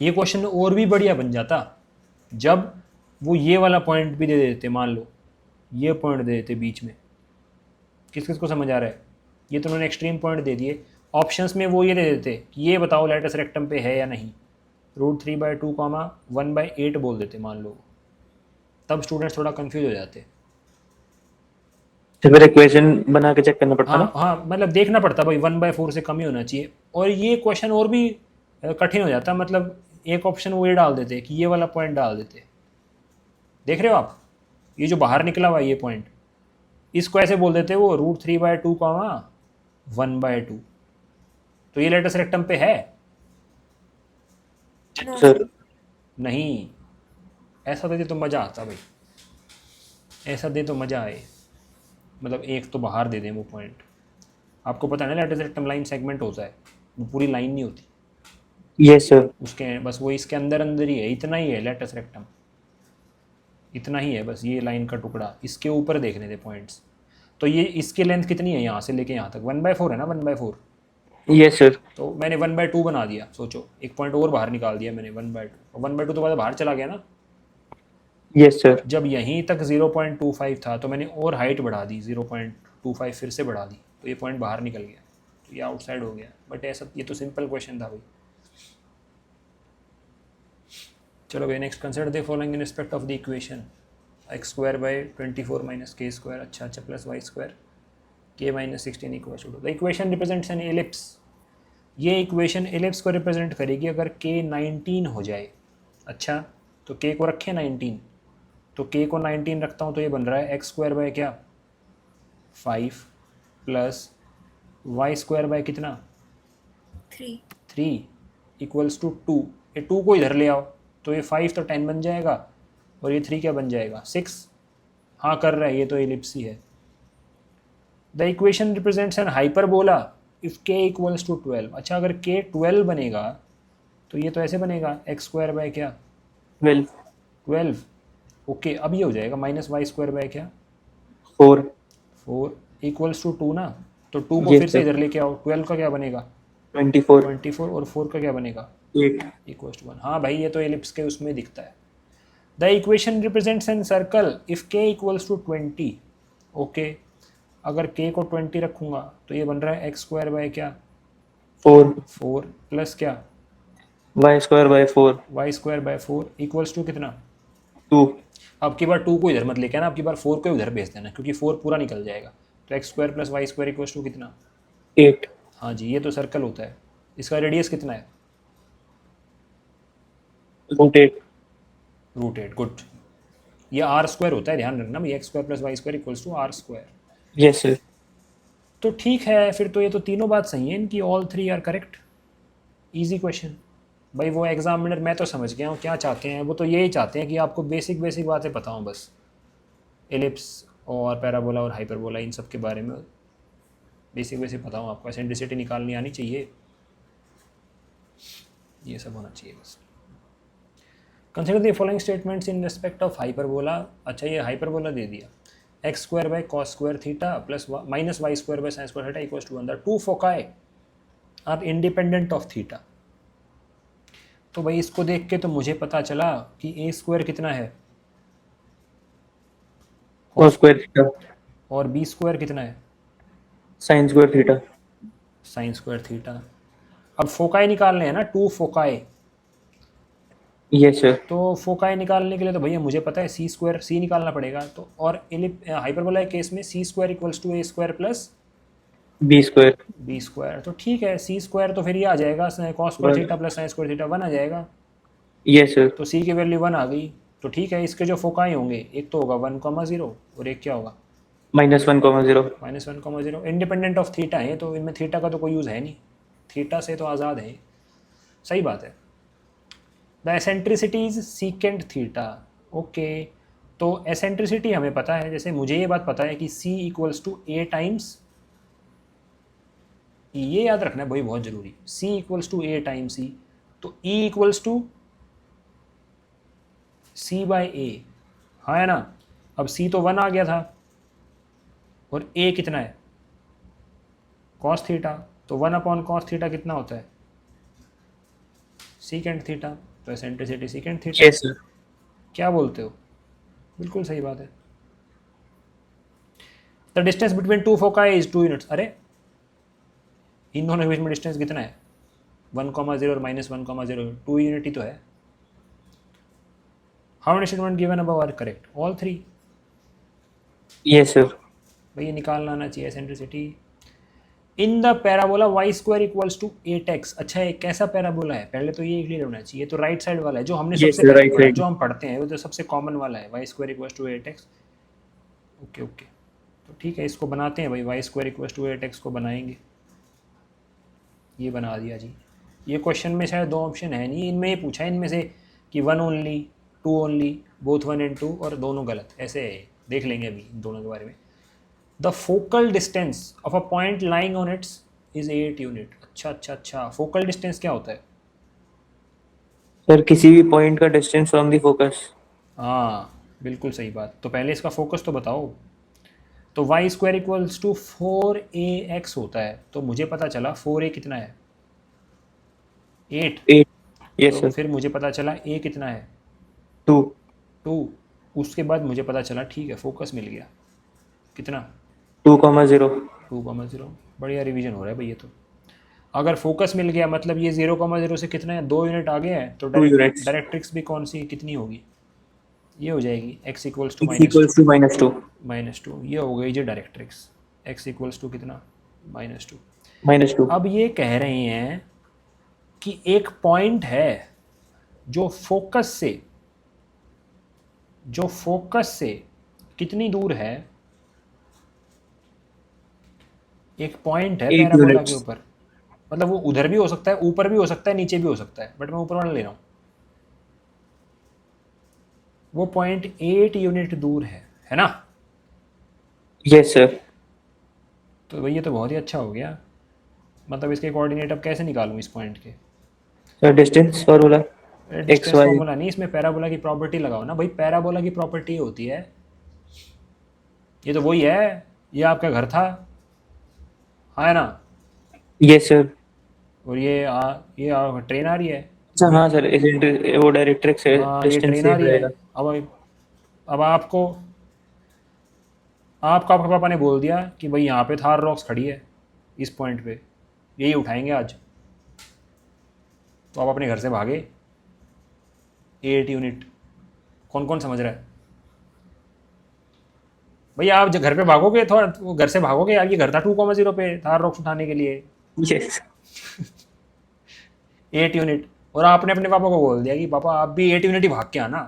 ये क्वेश्चन और भी बढ़िया बन जाता जब वो ये वाला पॉइंट भी दे देते। मान लो ये पॉइंट दे देते बीच में। किस किस को समझ आ रहा है? ये तो उन्होंने एक्सट्रीम पॉइंट दे दिए। ऑप्शंस में वो ये दे देते कि ये बताओ लेटेस्ट रेक्टम पे है या नहीं। √3/2, 1/8 बोल देते मान लो, तब स्टूडेंट्स थोड़ा कंफ्यूज हो जाते। तो फिर इक्वेशन बना के चेक करना पड़ता हाँ ना। हाँ, मतलब देखना पड़ता भाई 1/4 से कम ही होना चाहिए। और ये क्वेश्चन और भी कठिन हो जाता, मतलब एक ऑप्शन वो ये डाल देते कि ये वाला पॉइंट डाल देते। देख रहे हो आप, ये जो बाहर निकला हुआ ये पॉइंट, इसको ऐसे बोल देते वो √3/2, 1/2। तो ये लेटेस्ट रेक्टम पे है सर नहीं। ऐसा दे तो मज़ा आता भाई, ऐसा दे तो मज़ा आए। मतलब एक तो बाहर दे दें वो पॉइंट। आपको पता है ना लेटेस्ट रेक्टम लाइन सेगमेंट होता है, वो पूरी लाइन नहीं होती यस सर। उसके, बस वो इसके अंदर अंदर ही है, इतना ही है लेटेस्ट रेक्टम। इतना ही है बस, ये लाइन का टुकड़ा, इसके ऊपर देखने थे पॉइंट्स। तो ये इसकी लेंथ कितनी है यहाँ से लेके यहाँ तक? 1/4 है ना, 1/4। Yes sir. तो मैंने 1/2 बना दिया, सोचो एक पॉइंट और बाहर निकाल दिया मैंने 1/2, 1/2 तो बाद बाहर चला गया ना। Yes sir. जब यहीं तक 0.25 था तो मैंने और हाइट बढ़ा दी, 0.25 फिर से बढ़ा दी, तो ये पॉइंट बाहर निकल गया, तो ये आउटसाइड हो गया। बट ऐसा, ये तो सिंपल क्वेश्चन था भाई। चलो भाई next, consider the following in respect of the equation x² / 24 - k², अच्छा plus y² k - 16 = the equation represents an ellipse. ये इक्वेशन एलिप्स को रिप्रेजेंट करेगी अगर k 19 हो जाए। अच्छा, तो k को रखें 19, तो k को 19 रखता हूँ तो ये बन रहा है x² क्या 5 प्लस y² कितना 3 इक्वल्स टू 2। ये 2 को इधर ले आओ तो ये 5 तो 10 बन जाएगा और ये 3 क्या बन जाएगा 6। हाँ कर रहा है, ये तो एलिप्स ही है। The equation represents an hyperbola if k equals to 12। अच्छा, अगर k 12 बनेगा तो ये तो ऐसे बनेगा x² क्या 12। ओके, अब ये हो जाएगा माइनस y² क्या 4 इक्वल्स टू 2 ना। तो 2 को Yes, फिर से sir. इधर लेके आओ, 12 का क्या बनेगा 24 और 4 का क्या बनेगा 8 इक्वल्स टू 1। हाँ भाई, ये तो एलिप्स के उसमें दिखता है। The equation represents an circle if k equals to 20। Okay, अगर k को 20 रखूँगा तो ये बन रहा है x² क्या 4 प्लस क्या y²/4 y²/4 इक्वल्स टू कितना 2 अब की बार 2 को इधर मत लेके आना, अब की बार 4 को उधर भेज देना क्योंकि 4 पूरा निकल जाएगा। तो x² + y² इक्वल्स टू कितना 8 हाँ जी, ये तो सर्कल होता है। इसका रेडियस कितना है √8 √8। गुड, ये r² होता है, ध्यान रखना, ये x² + y² equals to r²। Yes sir. तो ठीक है, फिर तो ये तो तीनों बात सही है इनकी, all 3 are correct. Easy question भाई। वो एग्जामिनर, मैं तो समझ गया हूँ क्या चाहते हैं, वो तो यही चाहते हैं कि आपको बेसिक बातें पता हों बस, एलिप्स और पैराबोला और हाइपरबोला इन सब के बारे में बेसिक पता हो आपको, एसेंट्रिसिटी निकालनी आनी चाहिए, ये सब होना चाहिए बस। Consider the following statements in respect of hyperbola. अच्छा, ये हाइपरबोला दे दिया x² / cos² theta plus minus y² / sin² theta equals to 1। The two foci are independent of theta. तो भाई इसको देख के तो मुझे पता चला कि a² कितना है cos² थीटा और b² कितना है sin² थीटा। sin² theta. अब फोकाई निकालने हैं ना, टू फोकाई। Yes sir. तो फोकाई निकालने के लिए तो भैया मुझे पता है c² निकालना पड़ेगा। तो और हाइपरबोला के केस में c² equals to a² plus b²। b²। तो ठीक है, c² तो फिर ये आ जाएगा cos² theta plus sin² theta 1 आ जाएगा। Yes sir. तो c की वैल्यू 1 आ गई। तो ठीक है, इसके जो फोकाई होंगे एक तो होगा 1,0 और एक क्या होगा -1,0 -1,0। इंडिपेंडेंट ऑफ थीटा है, तो इनमें थीटा का तो कोई यूज़ है नहीं, थीटा से तो आज़ाद है। सही बात है। The eccentricity is secant theta. Okay, तो एसेंट्रिसिटी हमें पता है, जैसे मुझे ये बात पता है कि c equals to a times, ये याद रखना है भाई, बहुत ज़रूरी, c equals to a times e। तो e इक्वल्स टू c/a, हाँ है ना। अब c तो 1 आ गया था और a कितना है cos थीटा, तो 1/cos थीटा कितना होता है सीकेंट थीटा। तो eccentricity secant theta. Yes sir. क्या बोलते हो, बिल्कुल सही बात है। The distance between two foci is 2 units. अरे इन दोनों के बीच में डिस्टेंस कितना है 1,0 और -1,0, 2 यूनिट ही तो है। How many statement given above are correct, all 3। Yes sir. भाई ये निकालना आना चाहिए eccentricity. In the parabola y² equals to 8x। अच्छा, ये कैसा पैराबोला है, पहले तो ये क्लियर होना चाहिए। तो राइट साइड वाला है जो हमने Yes, सबसे पहले right पढ़ा, side. जो हम पढ़ते हैं वो तो सबसे कॉमन वाला है, y² equals to 8x। Okay okay, तो ठीक है, इसको बनाते हैं भाई, y² इक्वल्स टू 8x को बनाएंगे। ये बना दिया जी। ये क्वेश्चन में शायद 2 ऑप्शन है नहीं, इनमें ये पूछा है इनमें से कि 1 ओनली, 2 ओनली, बोथ 1 and 2 और दोनों गलत, ऐसे है। देख लेंगे अभी इन दोनों के बारे में। The focal distance of a point lying on it's is 8 unit. अच्छा, फोकल डिस्टेंस क्या होता है? सर किसी भी पॉइंट का डिस्टेंस फ्रॉम द फोकस। हाँ, बिल्कुल सही बात। तो पहले इसका फोकस तो बताओ। तो Y square equals to 4ax होता है, तो मुझे पता चला 4a कितना है, 8। 8। यस तो सर। फिर मुझे पता चला a कितना है, 2। 2। उसके बाद मुझे पता चला ठीक है फोकस मिल गया, कितना, 2,0। 2,0। बढ़िया रिवीजन हो रहा है भाई ये तो। अगर फोकस मिल गया मतलब ये 0,0 से कितना है, 2 यूनिट आगे है, तो 2 यूनिट्स। डायरेक्ट्रिक्स भी कौन सी कितनी होगी, ये हो जाएगी x equals to x -2। Equals to -2। -2 ये हो गई जी डायरेक्ट्रिक्स, x इक्वल्स टू कितना, -2। -2। अब ये कह रहे हैं कि एक पॉइंट है जो फोकस से कितनी दूर है, एक पॉइंट है 8 पैराबोला के यूनिट्स। ऊपर, मतलब वो उधर भी हो सकता है, ऊपर भी हो सकता है, नीचे भी हो सकता है, बट मैं ऊपर वाला ले रहा हूँ। वो पॉइंट 8 यूनिट दूर है ना। Yes sir. तो भाई ये तो बहुत ही अच्छा हो गया। मतलब इसके कोऑर्डिनेट अब कैसे निकालूँ इस पॉइंट के, sir distance formula x distance y। Formula नहीं, इसमें पैराबोला की प्रॉपर्टी लगाओ ना भाई। पैराबोला की प्रॉपर्टी होती है, ये तो वही है, ये आपका घर था, हाँ है ना, यस सर। और ये ट्रेन आ रही है। अच्छा हाँ सर, वो डायरेक्ट्रिक्स है, हाँ ये डिस्टेंस ट्रेन आ सेम रही है। रहेगा। अब आपके पापा ने बोल दिया कि भाई यहाँ पे थार रॉक्स खड़ी है इस पॉइंट पे, यही उठाएंगे आज। तो आप अपने घर से भागे 8 यूनिट। कौन कौन समझ रहा है भैया, आप जब घर पे भागोगे, थोड़ा वो घर से भागोगे यार, ये घर था 2,0 पे थार रॉक्स उठाने के लिए यस। 8 यूनिट। और आपने अपने पापा को बोल दिया कि पापा आप भी 8 यूनिट ही भाग के आना,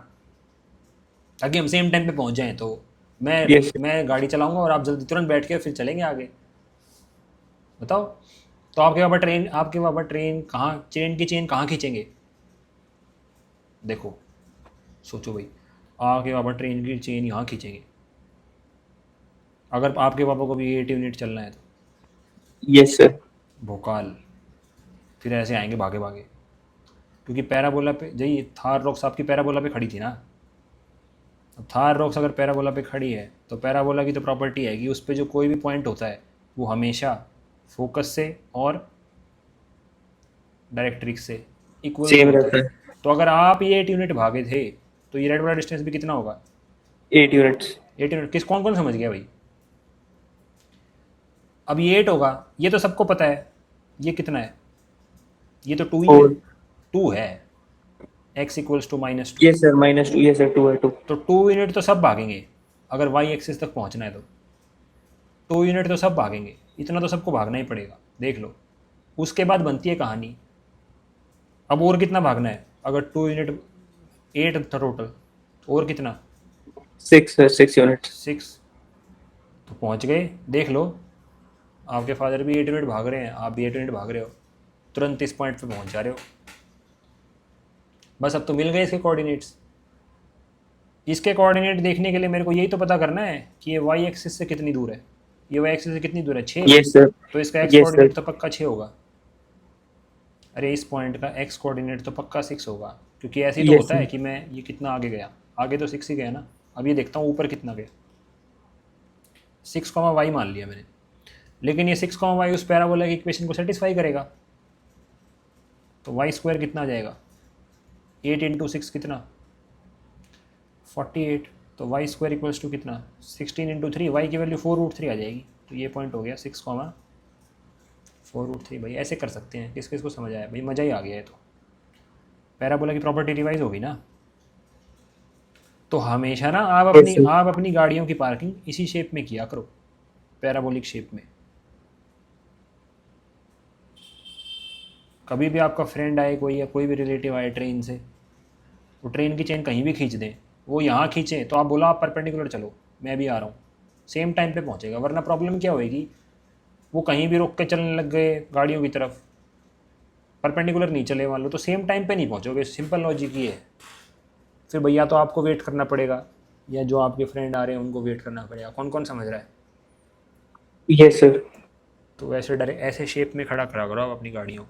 ताकि हम सेम टाइम पे पहुंच जाएं। तो यस। मैं गाड़ी चलाऊंगा और आप जल्दी तुरंत बैठ के फिर चलेंगे आगे। बताओ, तो आपके पापा ट्रेन की चेन कहाँ खींचेंगे, देखो सोचो भाई, आपके पापा ट्रेन की चेन यहाँ खींचेंगे अगर आपके पापा को भी 8 यूनिट चलना है तो। Yes sir. भोकाल, फिर ऐसे आएंगे भागे भागे, क्योंकि पैराबोला पे जही थार रॉक्स आपकी पैराबोला पे खड़ी थी ना। अब थार रॉक्स अगर पैराबोला पे खड़ी है तो पैराबोला की तो प्रॉपर्टी है कि उस पर जो कोई भी पॉइंट होता है वो हमेशा फोकस से और डायरेक्ट्रिक्स से इक्वल तो सेम होता रहता है। है। तो अगर आप ये 8 यूनिट भागे थे तो ये रेड वाला डिस्टेंस भी कितना होगा, 8 यूनिट्स। 8 यूनिट। किस कौन कौन समझ गया भाई। अब ये 8 होगा, ये तो सबको पता है। ये कितना है, ये तो 2 ही है, 2 है, x equals to -2। Yes sir, -2। Yes sir, 2 है 2। तो 2 यूनिट तो सब भागेंगे अगर y एक्सिस तक पहुंचना है तो 2 यूनिट तो सब भागेंगे, इतना तो सबको भागना ही पड़ेगा। देख लो, उसके बाद बनती है कहानी। अब और कितना भागना है, अगर 2 यूनिट 8 था टोटल, और कितना, 6 सर, 6 यूनिट्स। 6। तो पहुंच गए। देख लो, आपके फादर भी 8 यूनिट भाग रहे हैं, आप भी 8 यूनिट भाग रहे हो, तुरंत इस पॉइंट पे पहुंच जा रहे हो। बस अब तो मिल गए इसके कोऑर्डिनेट्स। इसके कोऑर्डिनेट देखने के लिए मेरे को यही तो पता करना है कि ये y एक्सिस से कितनी दूर है, ये y एक्सिस से कितनी दूर है, 6। Yes sir. तो इसका x यस सर। कोऑर्डिनेट तो पक्का 6 होगा। अरे इस पॉइंट का x कोऑर्डिनेट तो पक्का 6 होगा, क्योंकि ऐसे ही तो यस होता है सर। कि मैं ये कितना आगे गया, आगे तो 6 ही गया ना। अब ये देखता हूँ ऊपर कितना गया, 6, y मान लिया मैंने। लेकिन ये 6, y उस पैराबोला की इक्वेशन को सेटिस्फाई करेगा। तो y स्क्वायर कितना आ जाएगा, 8 इंटू 6 कितना, 48। तो y स्क्वायर इक्वल्स टू कितना, 16 इंटू 3, y की वैल्यू 4√3 आ जाएगी। तो ये पॉइंट हो गया 6,4√3। भाई ऐसे कर सकते हैं, किस किस को समझ आया भाई, मज़ा ही आ गया है। तो पैराबोला की प्रॉपर्टी रिवाइज होगी ना। तो हमेशा ना Yes, sir. आप अपनी गाड़ियों की पार्किंग इसी शेप में किया करो, पैराबोलिक शेप में। कभी भी आपका फ्रेंड आए कोई, या कोई भी रिलेटिव आए ट्रेन से, वो ट्रेन की चेन कहीं भी खींच दें, वो यहाँ खींचें तो आप बोलो आप परपेंडिकुलर चलो, मैं भी आ रहा हूँ, सेम टाइम पे पहुँचेगा। वरना प्रॉब्लम क्या होएगी, वो कहीं भी रुक के चलने लग गए गाड़ियों की तरफ, परपेंडिकुलर नहीं चले मान लो, तो सेम टाइम पे नहीं पहुँचोगे। सिंपल लॉजिक ये है। फिर भैया तो आपको वेट करना पड़ेगा, या जो आपके फ्रेंड आ रहे हैं उनको वेट करना पड़ेगा। कौन कौन समझ रहा है। Yes sir. तो वैसे ऐसे शेप में खड़ा करा करो आप अपनी गाड़ियों को।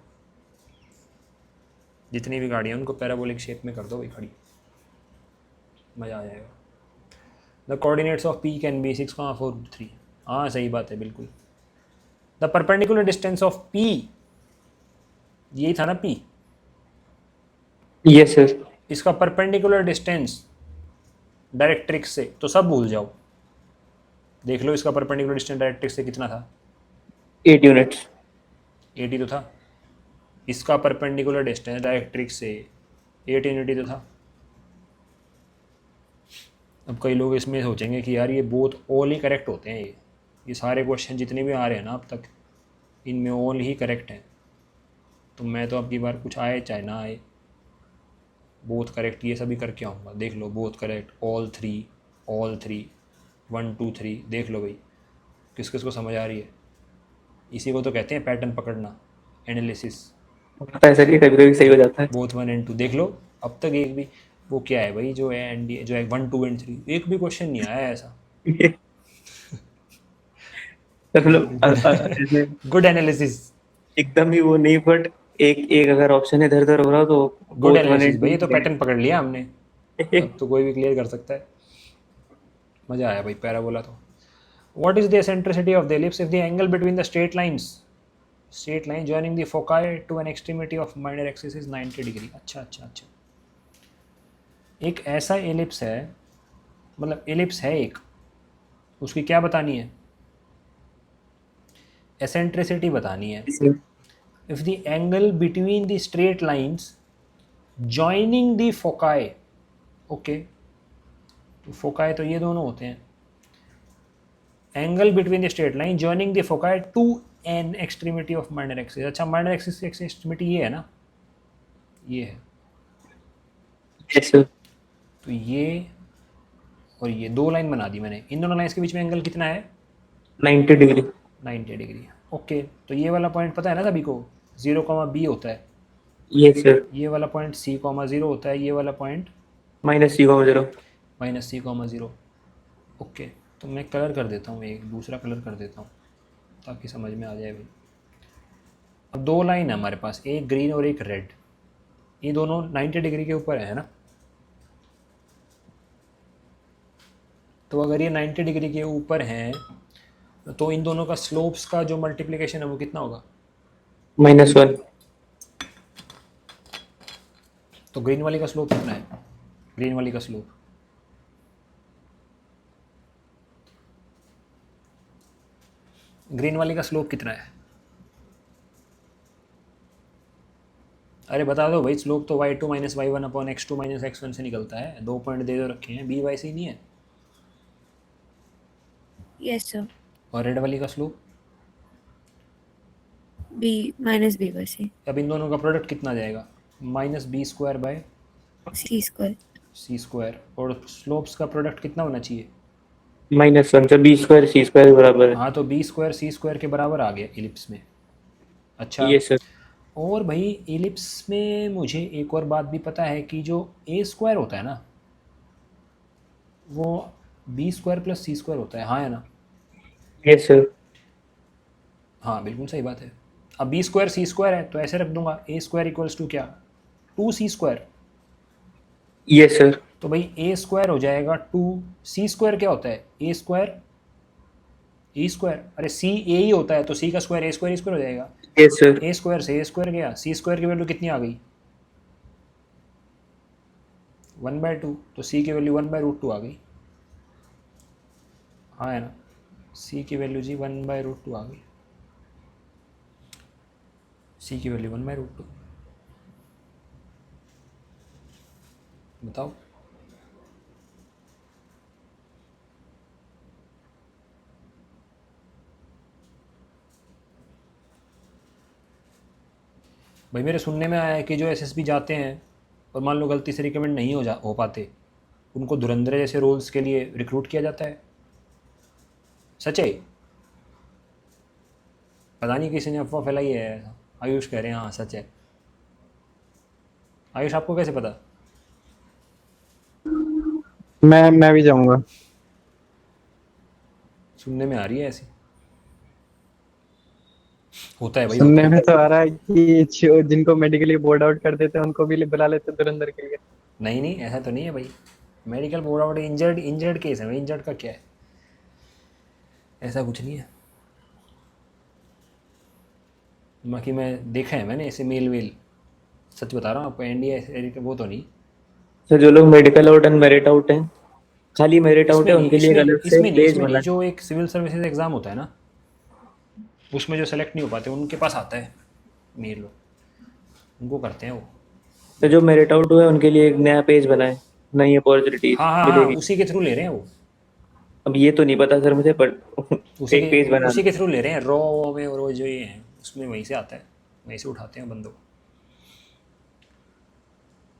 जितनी भी गाड़ियाँ उनको पैराबोलिक शेप में कर दो भाई खड़ी, मज़ा आ जाएगा। The coordinates of P can be 6,4 हाँ सही बात है बिल्कुल। The perpendicular distance of P, यही था ना पी, यस सर। इसका परपेंडिकुलर डिस्टेंस डायरेक्ट्रिक्स से, तो सब भूल जाओ, देख लो इसका परपेंडिकुलर डिस्टेंस डायरेक्ट्रिक्स से कितना था, 8 यूनिट्स। 80 तो था। इसका परपेंडिकुलर डिस्टेंस डायरेक्ट्रिक्स से 8 यूनिट तो था। अब कई लोग इसमें सोचेंगे कि यार ये बोथ ऑल ही करेक्ट होते हैं, ये सारे क्वेश्चन जितने भी आ रहे हैं ना अब तक, इनमें ऑल ही करेक्ट हैं। तो मैं तो अब की बार कुछ आए चाहे ना आए, बोथ करेक्ट ये सभी करके आऊँगा। देख लो, बोथ करेक्ट, ऑल थ्री, 1 2 3, देख लो भाई किस किस को समझ आ रही है। इसी को तो कहते हैं पैटर्न पकड़ना, एनालिसिस। होता है सर, ये कभी कभी सही हो जाता है। बोथ 1 एंड 2 देख लो, अब तक एक भी वो क्या है भाई, जो है एंड जो है 1 2 एंड 3, एक भी क्वेश्चन नहीं आया ऐसा। मतलब ऐसे गुड एनालिसिस, एकदम ही वो नहीं, बट एक एक अगर ऑप्शन इधर उधर हो रहा हो तो good both one analysis and भाई, two ये तो पैटर्न पकड़ लिया हमने, अब तो कोई भी क्लियर कर सकता है। मजा आया भाई पैराबोला तो। What is the eccentricity of the ellipse if the angle between the straight line joining the foci to an extremity of minor axis is 90 degree. अच्छा अच्छा अच्छा, एक ऐसा एलिप्स है, मतलब एलिप्स है एक, उसकी क्या बतानी है, एसेंट्रिसिटी बतानी है। If the angle between the straight lines joining the foci, okay, तो फोकाई तो ये दोनों होते हैं, angle between the straight line joining the foci to an extremity of minor axis. अच्छा, माइनर एक्सिस की एक्सट्रीमिटी ये है ना, ये है, यस सर। तो ये और ये दो लाइन बना दी मैंने, इन दोनों लाइन्स के बीच में एंगल कितना है, 90 डिग्री। 90 डिग्री। ओके, तो ये वाला पॉइंट पता है ना सभी को, 0, B होता है, यस सर। ये वाला पॉइंट C, 0 होता है, ये वाला पॉइंट -c,0। -C, 0। ओके, तो मैं कलर कर देता हूँ, एक दूसरा कलर कर देता हूँ ताकि समझ में आ जाए भाई। अब दो लाइन है हमारे पास, एक ग्रीन और एक रेड, ये दोनों 90 डिग्री के ऊपर है ना, तो अगर ये 90 डिग्री के ऊपर हैं तो इन दोनों का स्लोप्स का जो मल्टीप्लिकेशन है वो कितना होगा, -1। तो ग्रीन वाली का स्लोप कितना है, ग्रीन वाली का स्लोप, ग्रीन वाली का स्लोप कितना है, अरे बता दो भाई, स्लोप तो y2 - y1 / x2 - x1 से निकलता है, दो पॉइंट दे दो रखे हैं, b y c नहीं है। Yes sir. और रेड वाली का slope, B -B by C अब इन दोनों का प्रोडक्ट कितना आ जाएगा, -b² / C²। c², और स्लोप्स का प्रोडक्ट कितना होना चाहिए, -1 सर, b² c² के बराबर है। हाँ तो b² c² के बराबर आ गया इलिप्स में। अच्छा, यस सर। और भाई इलिप्स में मुझे एक और बात भी पता है कि जो a² होता है ना वो b² + c² होता है, हाँ है ना, यस सर। हाँ बिल्कुल सही बात है। अब b² c² है तो ऐसे रख दूंगा, a² = क्या, 2c², यस सर। तो भाई a² हो जाएगा 2c², क्या होता है a² e², अरे c a ही होता है तो c का स्क्वायर a² हो जाएगा, यस सर। a² से a² गया, c² की वैल्यू कितनी आ गई 1/2, तो c की वैल्यू 1/√2 आ गई, हाँ है ना, c की वैल्यू जी 1/√2 आ गई, c की वैल्यू 1/√2, बताओ। भाई मेरे सुनने में आया है कि जो एसएसबी जाते हैं और मान लो गलती से रिकमेंड नहीं हो पाते, उनको धुरंधर जैसे रोल्स के लिए रिक्रूट किया जाता है, सच है? पता नहीं किसी ने अफवाह फैलाई है ऐसा, आयुष कह रहे हैं हाँ सच है। आयुष आपको कैसे पता? मैं भी जाऊंगा। सुनने में आ रही है ऐसी, होता है भाई, होता सुनने है। में तो आ रहा है कि जिनको मेडिकली बोर्ड आउट कर देते हैं उनको भी बुला लेते हैं धुरंधर के लिए। नहीं नहीं, ऐसा तो नहीं है भाई, medical board injured injured case है, इंजर्ड का क्या है, ऐसा कुछ नहीं है। बाकी मैं देखा है मैंने ऐसे मेल वेल, सच बता रहा हूँ आपको, एनडीए वो तो नहीं। तो जो लोग medical out and merit out हैं, खाली मेरिट आउट इसमें है, नहीं, उनके लिए एक इसमें अलग से इसमें नहीं, पेज इसमें बना नहीं, है। जो एक सिविल सर्विसेज एग्ज़ाम होता है ना, उसमें जो सेलेक्ट नहीं हो पाते उनके पास आता है मेल, उनको करते हैं वो। तो जो मेरिट आउट हुए उनके लिए एक नया पेज बना है, नई अपॉर्चुनिटीज हाँ हाँ हाँ, मिलेगी। उसी के थ्रू ले रहे हैं वो, अब ये तो नहीं पता सर मुझे, पर एक पेज बना उसी के थ्रू ले रहे हैं रॉ में, और वो जो ये हैं उसमें वहीं से आता है, वहीं से उठाते हैं बंदों को।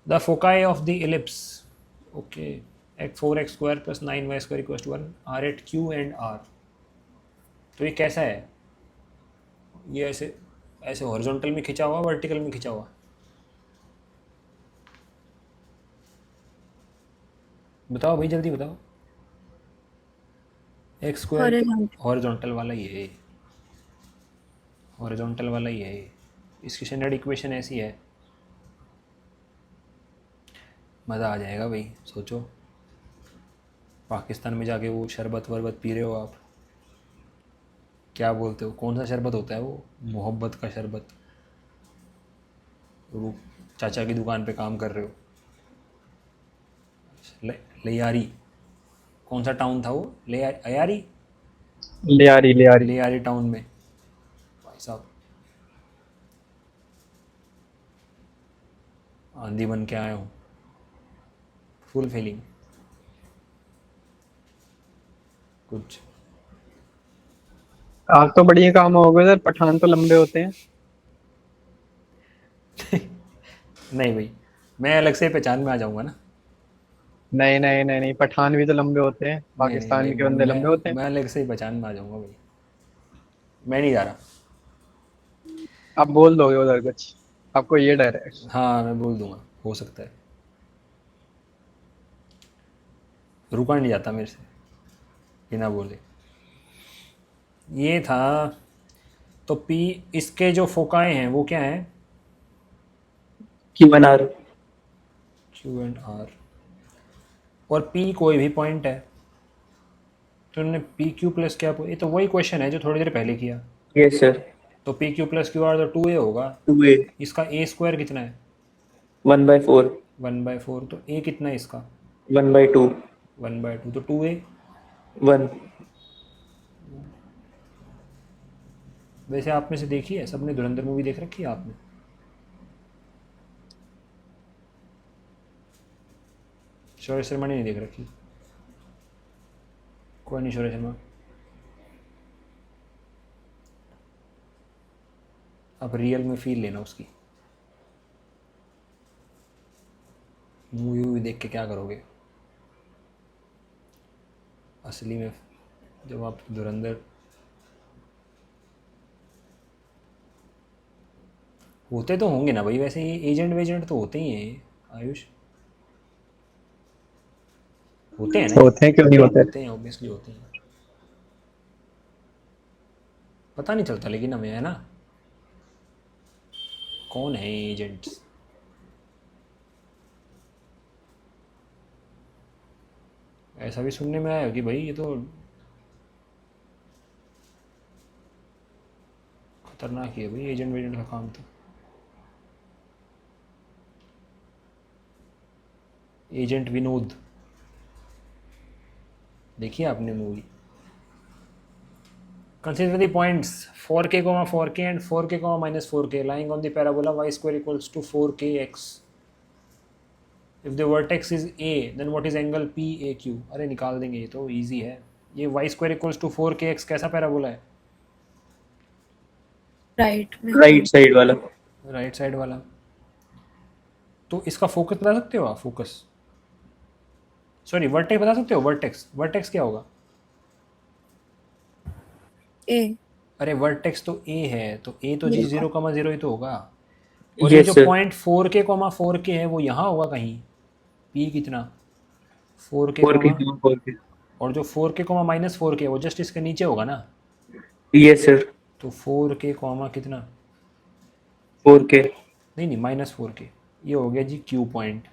The foci of the ellipse, okay, at 4x² + 9y² = 1 are at Q and R। तो ये कैसा है, ये ऐसे ऐसे हॉरिजॉन्टल में खिंचा हुआ, वर्टिकल में खिंचा हुआ, बताओ भाई जल्दी बताओ। x² Horizontal. हॉरिजॉन्टल वाला ही है, हॉरिजॉन्टल वाला ही है। इसकी स्टैंडर्ड इक्वेशन ऐसी है, मज़ा आ जाएगा भाई। सोचो पाकिस्तान में जाके वो शरबत वरबत पी रहे हो आप, क्या बोलते हो, कौन सा शरबत होता है वो, मोहब्बत का शरबत, वो चाचा की दुकान पे काम कर रहे हो, लियारी, कौन सा टाउन था वो, अयारी, ले आ रही। लियारी टाउन में भाई साहब आंधी बन के आया हूँ, फुल फीलिंग कुछ। आप तो बढ़िया काम हो गए सर, पठान तो लंबे होते हैं। नहीं भाई, मैं अलग से पहचान में आ जाऊँगा ना। नहीं नहीं नहीं नहीं, पठान भी तो लंबे होते हैं, नहीं नहीं पाकिस्तान भाई, के बंदे लंबे होते हैं। मैं अलग से ही पहचान में आ जाऊँगा भाई, मैं नहीं जा रहा। आप बोल दोगे उधर कुछ, आपको ये डर है। हाँ मैं बोल दूंगा, हो सकता है, रुका नहीं जाता मेरे से बिना बोले। ये था। तो पी, इसके जो फोकाएँ हैं वो क्या हैं, Q&R। Q एंड R, और पी कोई भी पॉइंट है। तो उन्होंने पी क्यू प्लस क्या, ये तो वही क्वेश्चन है जो थोड़ी देर पहले किया। Yes sir. तो P Q plus Q R तो 2a होगा। 2A। इसका a² कितना है, 1/4। 1/4, तो a कितना है इसका, 1/2। 1/2, तो 2a। 1। वैसे आप में से देखी है सबने, धुरंधर मूवी देख रखी है आपने, शौर्य शर्मा ने नहीं देख रखी, कोई नहीं शौर्य शर्मा, आप रियल में फील लेना उसकी। मूवी वूवी देख के क्या करोगे, असली में जब आप धुरंधर होते तो होंगे ना भाई, वैसे ये एजेंट वेजेंट तो होते ही हैं आयुष, होते हैं ना ये? होते हैं, क्यों नहीं होते। होते हैं, ऑब्वियसली होते हैं, पता नहीं चलता लेकिन हमें, है ना, कौन है एजेंट्स। ऐसा भी सुनने में आया कि भाई ये तो खतरनाक ही है भाई, एजेंट वेजेंट का काम तो। एजेंट विनोद देखिए आपने movie. Consider the points 4k, 4k and 4k, -4k lying on the parabola y² = 4kx. If the vertex is A, then what is angle PAQ? अरे निकाल देंगे, ये तो इजी है। ये y² = 4kx कैसा पैराबोला है, राइट में। राइट साइड वाला। राइट साइड वाला। तो इसका फोकस बता सकते हो आप, फोकस, सॉरी वर्टेक्स बता सकते हो, वर्टेक्स, वर्टेक्स क्या होगा। ए। अरे वर्टेक्स तो A है, तो A तो जी 0,0 ही तो होगा। और ये यस जो सर। पॉइंट 4k, 4k है वो यहाँ होगा कहीं, P कितना, 4k, 4K। 4K। और जो 4k, -4k है वो जस्ट इसके नीचे होगा ना। Yes sir. तो 4k, कितना, 4K। नहीं नहीं -4k, ये हो गया जी Q पॉइंट।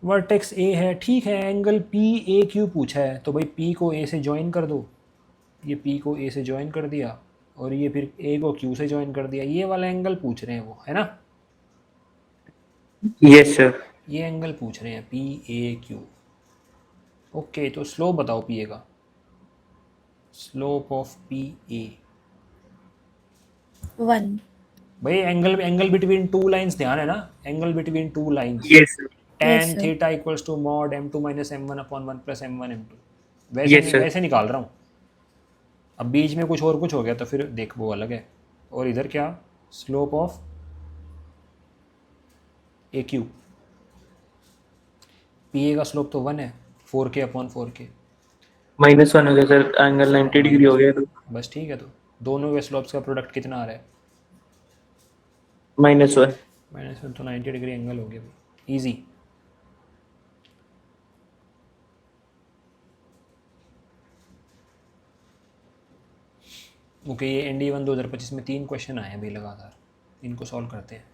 वर्टेक्स ए है, ठीक है, एंगल पी ए क्यू पूछा है तो भाई पी को ए से ज्वाइन कर दो, ये पी को ए से ज्वाइन कर दिया और ये फिर ए को क्यू से ज्वाइन कर दिया, ये वाला एंगल पूछ रहे हैं वो, है ना, यस सर। ये एंगल पूछ रहे हैं पी ए क्यू। ओके, तो स्लोप बताओ पी ए का, स्लोप ऑफ पी ए। 1. भाई एंगल बिटवीन टू लाइंस, ध्यान है ना, angle between two lines, yes sir. tan sir. Theta equals to mod m2 minus m1 upon 1 plus m1 m2, वैसे Yes, sir. वैसे निकाल रहा हूँ। अब बीच में कुछ और कुछ हो गया तो फिर देख वो अलग है। और इधर क्या, slope of A Q, P A का स्लोप तो 1 है, 4k अपॉन 4k, -1 हो गया सर, एंगल 90 डिग्री हो गया तो बस ठीक है। तो दोनों के स्लोप्स का प्रोडक्ट कितना आ रहा है, -1। -1, तो 90 डिग्री एंगल हो गया, इजी। ओके, ये ND1 2025 में 3 क्वेश्चन आए हैं अभी लगातार, इनको सॉल्व करते हैं।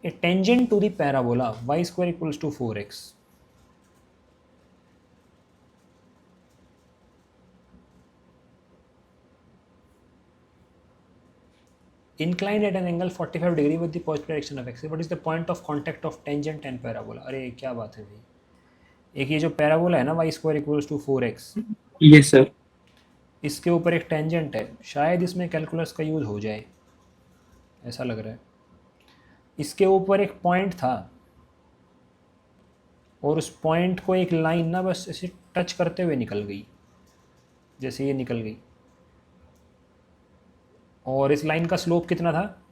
A tangent to the parabola y square equals to 4x, inclined at an angle 45 degree with the positive direction of x, what is the point of contact of tangent and parabola। अरे क्या बात है भाई, एक ये जो parabola है ना y square equals to 4x, yes sir. इसके ऊपर एक टेंजेंट है, शायद इसमें कैलकुलस का यूज़ हो जाए, ऐसा लग रहा है। इसके ऊपर एक पॉइंट था और उस पॉइंट को एक लाइन ना बस ऐसे टच करते हुए निकल गई, जैसे ये निकल गई, और इस लाइन का स्लोप कितना था,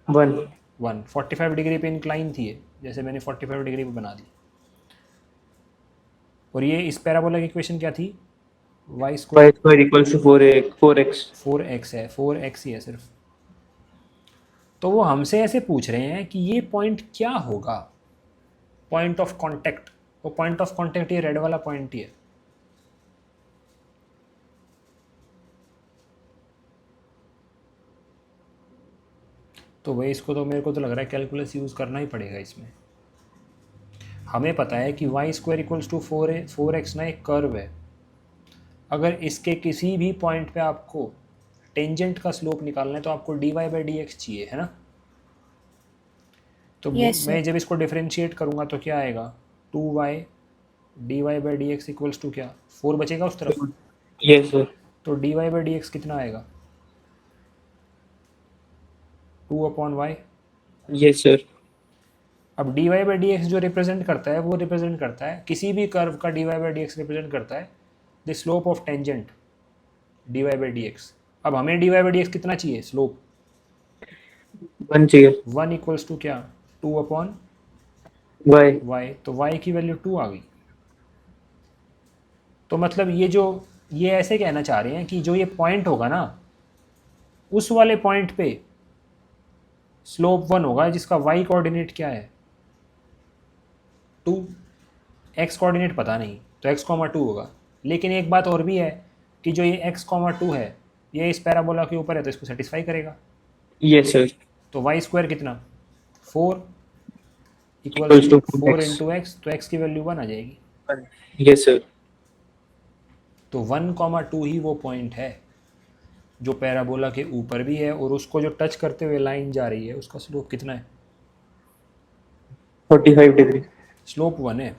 1। 45 डिग्री पे इंक्लाइन थी ये, जैसे मैंने 45 डिग्री पे बना दी। और ये इस पैराबोला की इक्वेशन क्या थी, y square y square equals to 4x। 4x है, 4x ही है सिर्फ। तो वो हमसे ऐसे पूछ रहे हैं कि ये पॉइंट क्या होगा, पॉइंट ऑफ कांटेक्ट, वो पॉइंट ऑफ कांटेक्ट ये रेड वाला पॉइंट ही है। तो भाई इसको तो मेरे को तो लग रहा है कैलकुलस यूज़ करना ही पड़ेगा इसमें। हमें पता है कि y square equals to 4x ना एक कर्व है, अगर इसके किसी भी पॉइंट पे आपको टेंजेंट का स्लोप निकालना है तो आपको dy/dx चाहिए, है ना। तो Yes, sir. मैं जब इसको डिफरेंशिएट करूँगा तो क्या आएगा, 2y dy/dx इक्वल्स टू क्या, 4 बचेगा उस तरफ, यस सर। तो dy/dx कितना आएगा, 2/y। Yes sir. अब dy/dx जो रिप्रेजेंट करता है वो रिप्रेजेंट करता है, किसी भी कर्व का dy/dx रिप्रेजेंट करता है the slope of tangent dy/dx। अब हमें dy/dx कितना चाहिए, स्लोप 1 चाहिए। 1 इक्वल्स टू क्या, 2/y, तो y की वैल्यू 2 आ गई। तो मतलब ये ऐसे कहना चाह रहे हैं कि जो ये पॉइंट होगा ना, उस वाले पॉइंट पे स्लोप 1 होगा, जिसका y कोऑर्डिनेट क्या है, 2, x कोऑर्डिनेट पता नहीं, तो x, 2 होगा। लेकिन एक बात और भी है कि जो ये x, 2 है, ये इस पैराबोला के ऊपर है तो इसको सेटिस्फाई करेगा। Yes sir. तो y स्क्वायर कितना, 4 Equals equals to to 4 x. Into x, तो x की वैल्यू 1 आ जाएगी। Yes sir. तो 1, 2 ही वो पॉइंट है जो पैराबोला के ऊपर भी है, और उसको जो टच करते हुए लाइन जा रही है उसका स्लोप कितना है, 45 डिग्री। स्लोप 1 है।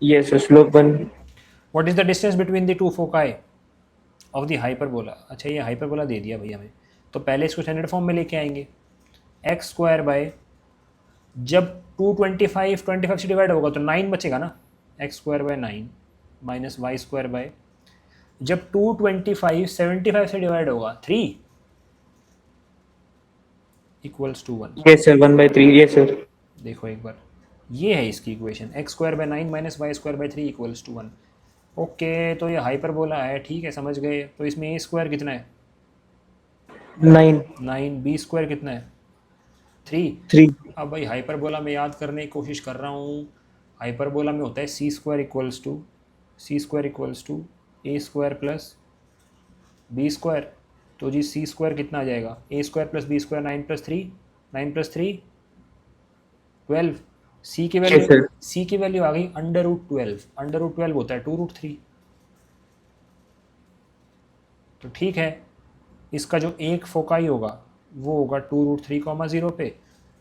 Yes sir, slope 1। What is the distance between the two foci of the hyperbola. अच्छा, ये हाइपरबोला दे दिया भैया हमें, तो पहले इसको स्टैंडर्ड फॉर्म में लेके आएंगे, एक्स स्क्वायर बाय, जब 25 से डिवाइड होगा तो 9 बचेगा ना, x square by 9 minus y square by, जब 225 75 से डिवाइड होगा 3 equals to 1। Yes sir, 1/3। Yes sir. देखो एक बार, ये है इसकी equation, x square by 9 minus y square by 3 equals to 1। Okay, तो ये हाइपरबोला है, ठीक है, समझ गए। तो इसमें ए स्क्वायर कितना है, 9। बी स्क्वायर कितना है, 3। 3। अब भाई हाइपरबोला में याद करने की कोशिश कर रहा हूँ, हाइपरबोला में होता है C square equals to A square plus B square. तो जी सी स्क्वायर कितना आ जाएगा, A square plus B square, 9 + 3 12, C की Yes, वैल्यू sir. सी की वैल्यू आ गई √12, √12 होता है 2√3। तो ठीक है, इसका जो एक फोकाई होगा वो होगा 2√3, 0 पे,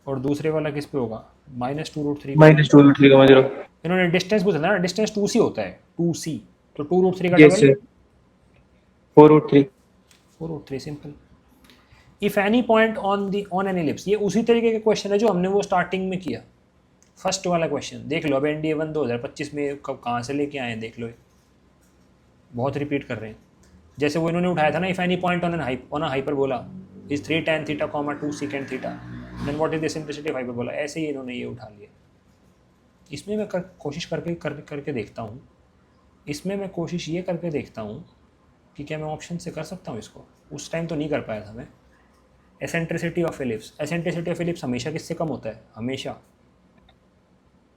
और दूसरे वाला किस पे होगा, -2√3, Minus 2√3,0. इन्होंने डिस्टेंस पूछा था ना, डिस्टेंस 2c होता है, 2c, तो 2√3 का Yes, double sir. 4√3. 4√3, simple. If any point on an ellipse, ये उसी तरीके का क्वेश्चन है जो हमने वो स्टार्टिंग में किया, फर्स्ट वाला क्वेश्चन देख लो। अब NDA 1 2025 में कब कहाँ से लेके आए हैं देख लो, बहुत रिपीट कर रहे हैं। जैसे वो इन्होंने उठाया था ना, if any point on a hyperbola is 3 tan theta, 2 secant theta, then what is the simplicity of hyperbola, ऐसे ही इन्होंने ये उठा लिया। इसमें मैं कोशिश करके देखता हूँ, इसमें मैं कोशिश ये करके देखता हूँ कि क्या मैं ऑप्शन से कर सकता हूँ इसको। उस टाइम तो नहीं कर पाया था मैं। Eccentricity of ellipse, eccentricity of ellipse हमेशा किससे कम होता है, हमेशा।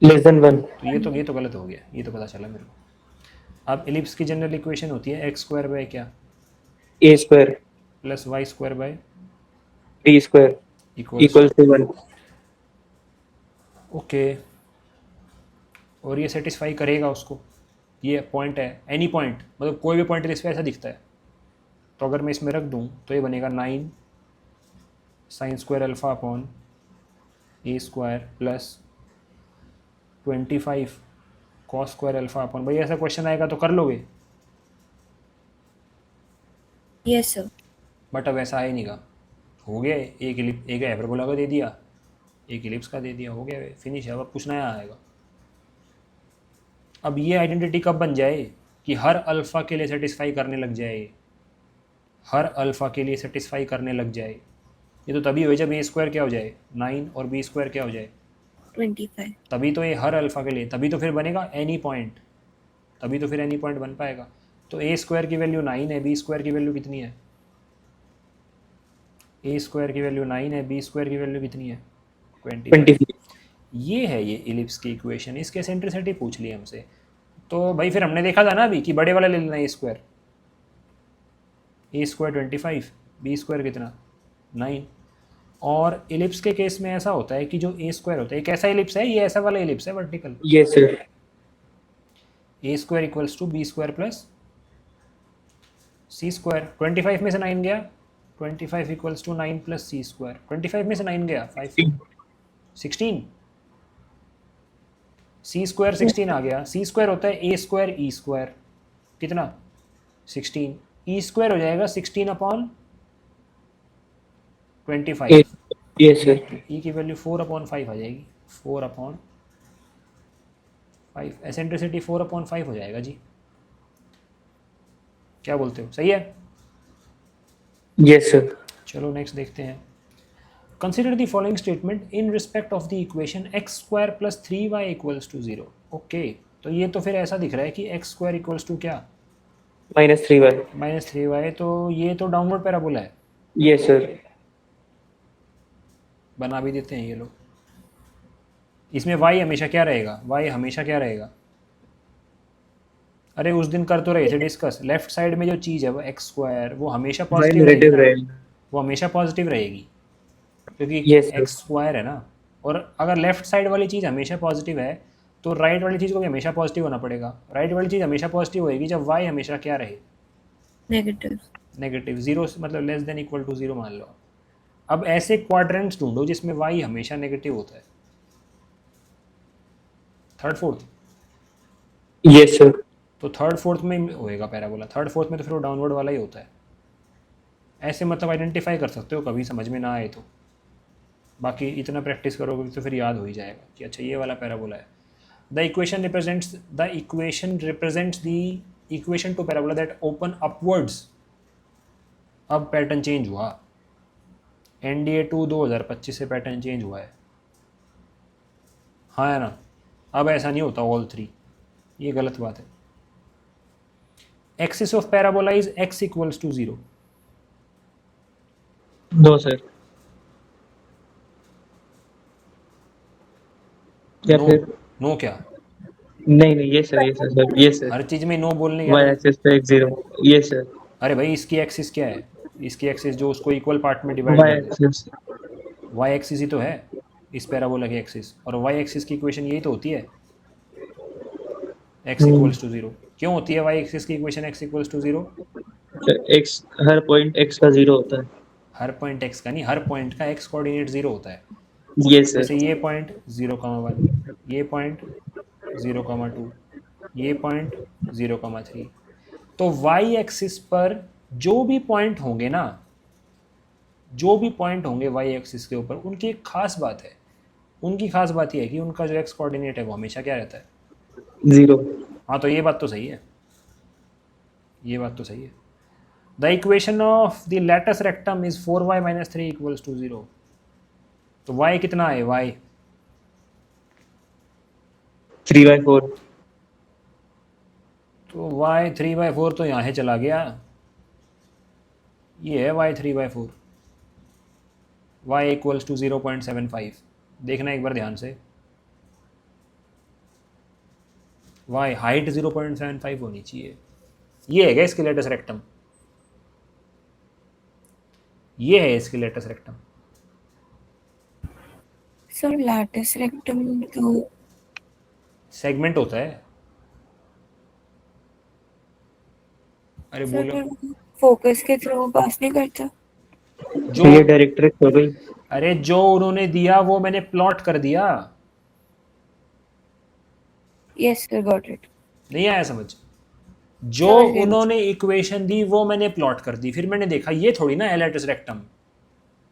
Less than 1. तो ये तो गलत हो गया, ये तो पता चला मेरे को। अब एलिप्स की जनरल इक्वेशन होती है x² बाय क्या, A square plus y² by B square equals, equals to 1. Okay. और ये सेटिस्फाई करेगा उसको, ये पॉइंट है, एनी पॉइंट, मतलब कोई भी पॉइंट इस पर ऐसा दिखता है। तो अगर मैं इसमें रख दूँ तो ये बनेगा 9 sin² alpha upon A² plus 25 cos² alpha upon, भाई ऐसा क्वेश्चन आएगा तो कर लोगे, Yes, sir. बट अब ऐसा है नहीं का। हो गया, एक हाइपरबोला का दे दिया, एक इलिप्स का दे दिया, हो गया, फिनिश है। अब कुछ नया आएगा। अब ये आइडेंटिटी कब बन जाए कि हर अल्फ़ा के लिए सेटिस्फाई करने लग जाए, हर अल्फ़ा के लिए सेटिस्फाई करने लग जाए। ये तो तभी हो जब A² क्या हो जाए 9 और B² क्या हो जाए 25. तभी तो ये हर अल्फ़ा के लिए, तभी तो फिर बनेगा एनी पॉइंट, तभी तो फिर एनी पॉइंट बन पाएगा। तो A² की वैल्यू 9 है, B² की वैल्यू कितनी है, A² की वैल्यू 9 है, B² की वैल्यू कितनी है 25। 25. ये है ये इलिप्स की इक्वेशन, इसके एसेंट्रिसिटी पूछ ली हमसे। तो भाई फिर हमने देखा था ना अभी कि बड़े वाला ले लेना A², A² 25, B² कितना 9। और इलिप्स के केस में ऐसा होता है कि जो A² होता है, एक ऐसा इलिप्स है, ये ऐसा वाला इलिप्स है vertical, Yes, sir. A² equals to B² plus C²। 25 में से 9 गया, 25 इक्वल्स टू 9 प्लस C²। 25 में से 9 गया 5 16, C² 16 आ गया। C² होता है A² E², कितना 16, E² हो जाएगा 16 अपॉन 25, Yes, yes, sir. ई की वैल्यू 4/5 आ जाएगी, 4/5, एसेंट्रिसिटी 4/5 हो जाएगा जी। क्या बोलते हो, सही है? Yes, sir. चलो नेक्स्ट देखते हैं। Consider the following statement in respect of the equation x² plus 3y equals to 0। Okay, तो ये तो फिर ऐसा दिख रहा है कि x² इक्वल्स टू क्या, Minus 3y. -3y, तो ये तो डाउनवर्ड पैराबोला है। Yes, sir. बना भी देते हैं ये लोग। इसमें y हमेशा क्या रहेगा, y हमेशा क्या रहेगा, अरे उस दिन कर तो रहे थे डिस्कस, लेफ्ट साइड में जो चीज़ है वो x², वो हमेशा Y पॉजिटिव रहेगी negative ना, रहेगा. वो हमेशा पॉजिटिव रहेगी क्योंकि Yes, sir. x² है ना। और अगर लेफ्ट साइड वाली चीज़ हमेशा पॉजिटिव है तो राइट वाली चीज़ को भी हमेशा पॉजिटिव होना पड़ेगा। राइट वाली चीज़ हमेशा पॉजिटिव होएगी जब y हमेशा क्या रहे, Negative. नेगेटिव, 0 मतलब लेस देन इक्वल टू 0 मान लो। अब ऐसे क्वाड्रेंट्स ढूंढो जिसमें y हमेशा नेगेटिव होता है, थर्ड फोर्थ। Yes, sir. तो थर्ड फोर्थ में होएगा पैराबोला, थर्ड फोर्थ में तो फिर वो डाउनवर्ड वाला ही होता है। ऐसे मतलब आइडेंटिफाई कर सकते हो, कभी समझ में ना आए तो। बाकी इतना प्रैक्टिस करोगे तो फिर याद हो ही जाएगा कि अच्छा ये वाला पैराबोला है। The equation represents the equation two parabola that open upwards. अब पैटर्न चेंज हुआ, NDA 2 2025 से पैटर्न चेंज हुआ है, हाँ है ना। अब ऐसा नहीं होता ऑल 3, ये गलत बात है। Axis of parabola is x equals to 0। No, sir. या नो, फिर नो क्या, नहीं yes sir, yes sir, yes sir. हर चीज़ में नो बोलने Y क्या। axis पे एक 0. Yes, sir. अरे भाई इसकी एक्सिस क्या है, इसकी एक्सिस जो उसको इक्वल पार्ट में डिवाइड Y कर दे, axis. वाई एक्सिस ही तो है। इस पैराबोला की एक्सिस, और वाई एक्सिस की इक्वेशन यही तो होती है, x इक्वल्स टू 0। क्यों होती है वाई एक्सिस की equation x equals to 0? X, हर पॉइंट एक्स का 0 होता है। हर पॉइंट x का नहीं, हर पॉइंट का x कोऑर्डिनेट 0 होता है। यस जैसे सर। ये पॉइंट 0,1, ये पॉइंट 0,2, ये पॉइंट 0,3। तो वाई एक्सिस पर जो भी पॉइंट होंगे ना, जो भी पॉइंट होंगे वाई एक्सिस के ऊपर, उनकी एक खास बात है। उनकी खास बात यह है कि उनका जो एक्स कोऑर्डिनेट है वो हमेशा क्या रहता है? 0। हाँ, तो ये बात तो सही है, ये बात तो सही है। The equation of the latus rectum is 4y - 3 equals to 0। तो y कितना है? y 3/4। तो y 3/4 तो यहाँ से चला गया, ये है y 3/4। y equals to 0.75। देखना एक बार ध्यान से, y हाइट 0.75 होनी चाहिए। ये है क्या इसके लेटस रेक्टम? ये है इसके latus rectum. Sir latus rectum तो सेगमेंट होता है। अरे सर बोलो। पर फोकस के थ्रू पास नहीं करता। जो ये डायरेक्ट्रिक्स हो गई। अरे जो उन्होंने दिया वो मैंने प्लॉट कर दिया। Yes sir, got it. नहीं आया समझ? जो समझ गई। उन्होंने इक्वेशन दी वो मैंने प्लॉट कर दी, फिर मैंने देखा ये थोड़ी ना है लैटिस रेक्टम।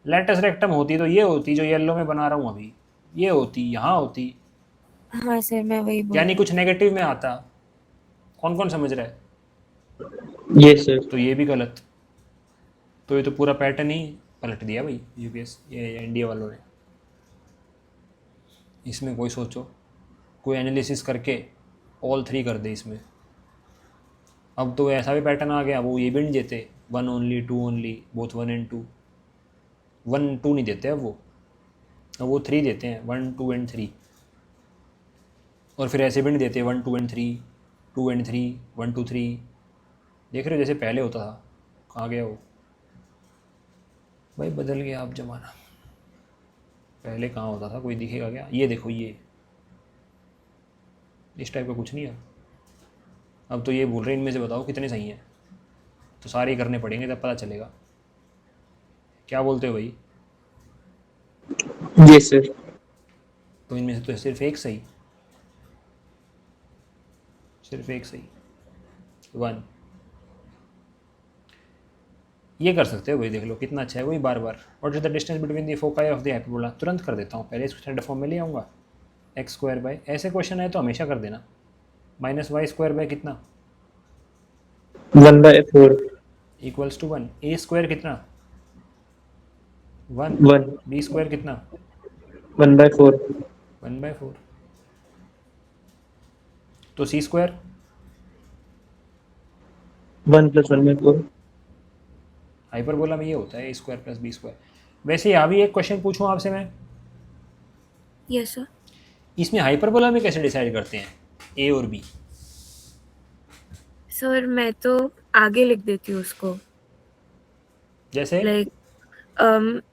लैटिस रेक्टम होती तो ये होती जो येलो में बना रहा हूँ अभी, ये होती, यहाँ होती, हाँ सर, मैं वही बोल यानी रही कुछ नेगेटिव में आता। कौन कौन समझ रहा है? Yes sir. तो ये भी गलत। तो ये तो पूरा पैटर्न ही पलट दिया भाई यूपीएस ये इंडिया वालों ने। इसमें कोई सोचो, कोई एनालिसिस करके ऑल 3 कर दे इसमें। अब तो ऐसा भी पैटर्न आ गया, वो ये भी नहीं देते 1 ओनली 2 ओनली, बोथ 1 and 2। 1 2 नहीं देते अब वो 3 देते हैं, 1 2 and 3। और फिर ऐसे भी नहीं देते 1 2 and 3, 2 and 3, 1 2 3। देख रहे हो जैसे पहले होता था, कहाँ गया वो भाई? बदल गया अब ज़माना। पहले कहाँ होता था, कोई दिखेगा क्या? ये देखो, ये इस टाइप का कुछ नहीं है। अब तो ये बोल रहे हैं इनमें से बताओ कितने सही हैं, तो सारे ही करने पड़ेंगे तब पता चलेगा। क्या बोलते हो भाई? Yes sir. तो इनमें से तो सिर्फ एक सही, सिर्फ एक सही, 1। ये कर सकते हो भाई, देख लो कितना अच्छा है। वही बार बार, what is the distance between the foci of the hyperbola? तुरंत कर देता हूँ, पहले इसको स्टैंडर्ड फॉर्म में ले आऊँगा। x² ऐसे क्वेश्चन है तो हमेशा कर देना। -y² कितना? 1/4। Equals to 1। a² कितना? 1। 1। b² कितना? 1/4। 1/4। तो c²? 1 + 1/4। हाइपरबोला में ये होता है a² + b²। वैसे यहाँ भी एक क्वेश्चन पूछूं आपसे मैं, यस सर। इसमें हाइपरबोला में कैसे डिसाइड करते हैं a और b? सर मैं तो आगे लिख देती हूँ उसको, जैसे लाइक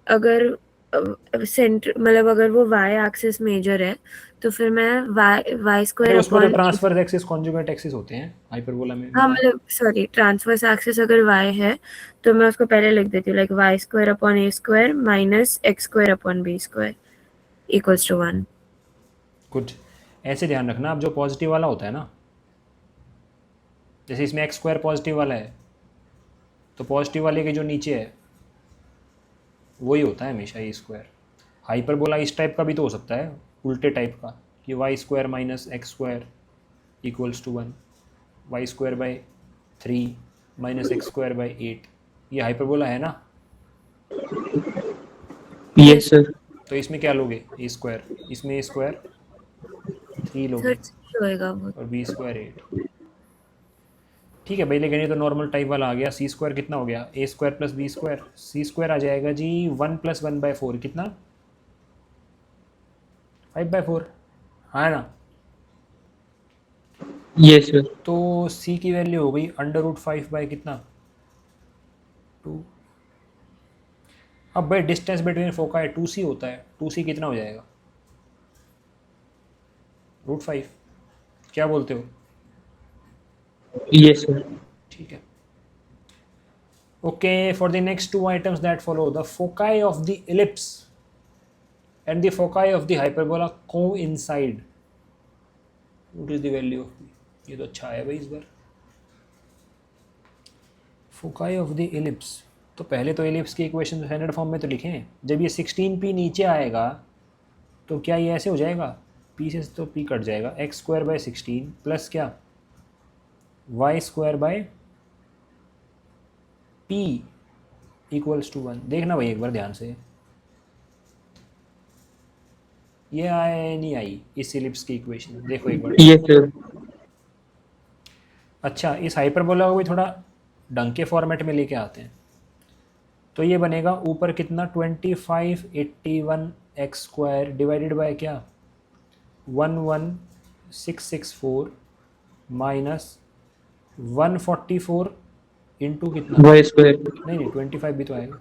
अगर सेंटर मतलब अगर वो y एक्सिस मेजर है तो फिर मैं y² अरे उसमें तो upon, transfer axis conjugate axis होते हैं हाइपरबोला में हाँ भी। मतलब सॉरी, ट्रांसवर्स एक्सिस अगर y है तो मैं उसको पहले लिख देती हूँ like y² upon a² minus x² upon b² equals to 1। कुछ ऐसे ध्यान रखना, अब जो पॉजिटिव वाला होता है ना, जैसे इसमें x² पॉजिटिव वाला है, तो पॉजिटिव वाले के जो नीचे है वही होता है हमेशा a²। हाइपरबोला इस टाइप का भी तो हो सकता है, उल्टे टाइप का, कि y² - x² equals to 1, y²/3 - x²/8। ये हाइपरबोला है ना? Yes sir. तो इसमें क्या लोगे? a², इसमें a² 3 लोगे सर होएगा वो। और b² 8। ठीक है भाई, लेकिन ये तो नॉर्मल टाइप वाला आ गया। c² कितना हो गया? a² + b²। c² आ जाएगा जी 1 + 1/4 कितना? 5/4, है ना? Yes sir. तो c की वैल्यू हो गई √5 कितना? 2। अब भाई डिस्टेंस बिटवीन फोकाई 2c होता है, 2c कितना हो जाएगा? √5। क्या बोलते हो? Yes, sir. ठीक है। Okay, for the next two items that follow, the foci of the ellipse and the foci of the hyperbola coincide. What is the value of b? ये तो अच्छा है भाई इस बार। फोकाई ऑफ द एलिप्स, तो पहले तो एलिप्स की इक्वेशन स्टैंडर्ड फॉर्म में तो लिखें। जब ये 16p नीचे आएगा तो क्या ये ऐसे हो जाएगा, p से तो p कट जाएगा, x² / 16 प्लस क्या y² / p = 1। देखना भाई एक बार ध्यान से, ये आया या नहीं आई इस एलिप्स की इक्वेशन, देखो एक बार। Yes, sir. अच्छा, इस हाइपरबोला को भी थोड़ा ढंग के फॉर्मेट में लेके आते हैं। तो ये बनेगा ऊपर कितना 2581x² डिवाइडेड बाय क्या 11664 माइनस 144 इंटू कितना, Y square. नहीं 25 भी तो आएगा,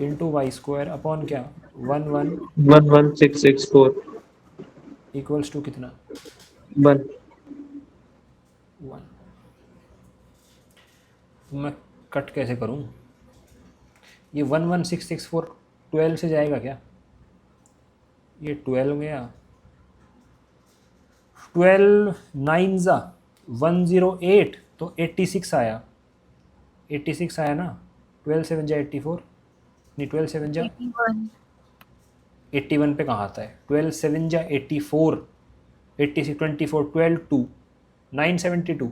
इंटू y² अपॉन क्या 11 11664. इक्वल्स टू कितना 1. 1। मैं कट कैसे करूं, ये 11664 12 से जाएगा क्या, ये 12 गया, 12 9 ज़ा 108 तो 86 आया, 86 आया ना, 12 7 जा 84, नहीं 12 7 जा 81 पे कहाँ आता है, 12 7 जा 84, 86 24 12 2 972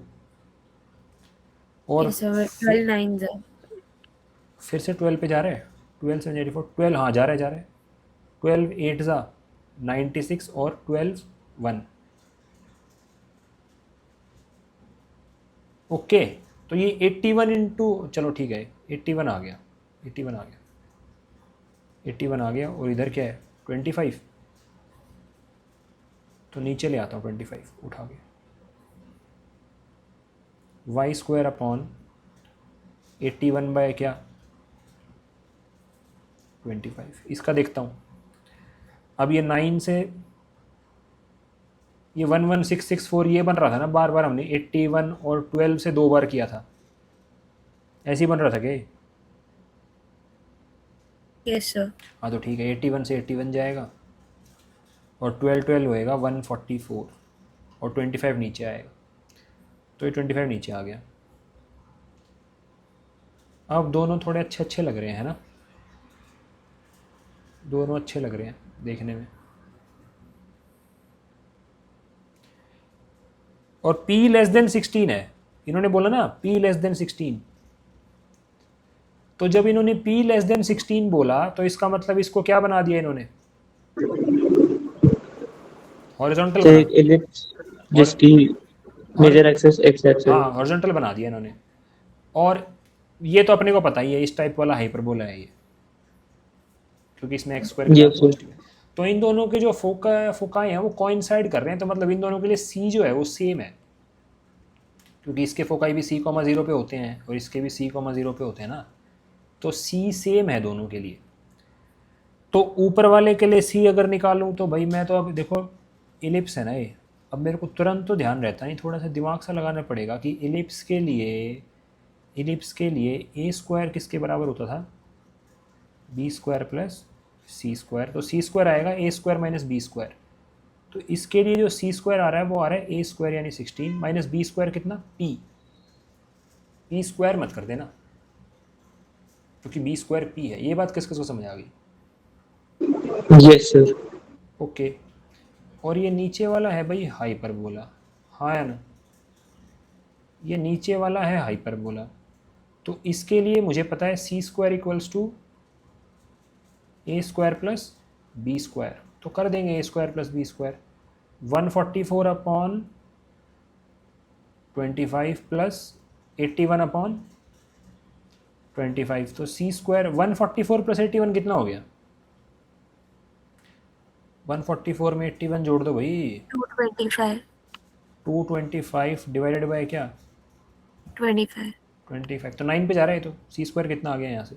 और Yes, sir. 12 9s है। फिर से 12 पे जा रहा है, 12 7 84 12, हाँ जा रहा है 12 8 ज़ा 96 और 12 1। ओके, तो ये 81 इंटू, चलो ठीक है 81 आ गया, 81 आ गया, 81 आ गया, और इधर क्या है 25, तो नीचे ले आता हूँ 25 उठा के, y² अपॉन 81 बाय क्या 25। इसका देखता हूँ, अब ये 9 से ये 11664 ये बन रहा था ना, बार बार हमने 81 और 12 से 2 बार किया था, ऐसे ही बन रहा था क्या? Yes, sir. हाँ तो ठीक है, 81 से 81 जाएगा और 12 12 होएगा 144 और 25 नीचे आएगा, तो ये 25 नीचे आ गया। अब दोनों थोड़े अच्छे अच्छे लग रहे हैं ना, दोनों अच्छे लग रहे हैं देखने में। और p < 16 है, इन्होंने बोला ना p < 16, तो जब इन्होंने p < 16 बोला तो इसका मतलब इसको क्या बना दिया इन्होंने, हॉरिजॉन्टल So बना, एक ellipse जिसकी मेजर एक्सिस x एक्सिस। हाँ हॉरिजॉन्टल बना दिया इन्होंने। और ये तो अपने को पता ही है इस टाइप वाला हाइपरबोला है ये, क्योंकि इसमें x² Yes, sir. पॉजिटिव है। तो इन दोनों के जो फोकाई हैं वो कोइंसाइड कर रहे हैं, तो मतलब इन दोनों के लिए c जो है वो सेम है, क्योंकि इसके फोकाई भी c, 0 पे होते हैं और इसके भी c, 0 पे होते हैं ना, तो c सेम है दोनों के लिए। तो ऊपर वाले के लिए c अगर निकालूं तो भाई मैं तो, अब देखो इलिप्स है ना ये, अब मेरे को तुरंत तो ध्यान रहता नहीं, थोड़ा सा दिमाग सा लगाना पड़ेगा कि इलिप्स के लिए a² किसके बराबर होता था b² + c², तो c² आएगा a² - b², तो इसके लिए जो c² आ रहा है वो आ रहा है a² यानी 16 माइनस b² कितना p² मत कर देना, क्योंकि b² p है। ये बात किस किस को समझ आ गई? Yes, sir. ओके, और ये नीचे वाला है भाई हाइपरबोला, हाँ या ना, ये नीचे वाला है हाइपरबोला, तो इसके लिए मुझे पता है c² = a² + b², तो कर देंगे a² + b², 144 upon 25 plus 81 upon 25, तो c², 144 + 81 कितना हो गया, 144 में 81 जोड़ दो भाई, 225 225 डिवाइडेड बाय क्या 25 25, तो 9 पे जा रहा है, तो c² कितना आ गया यहाँ से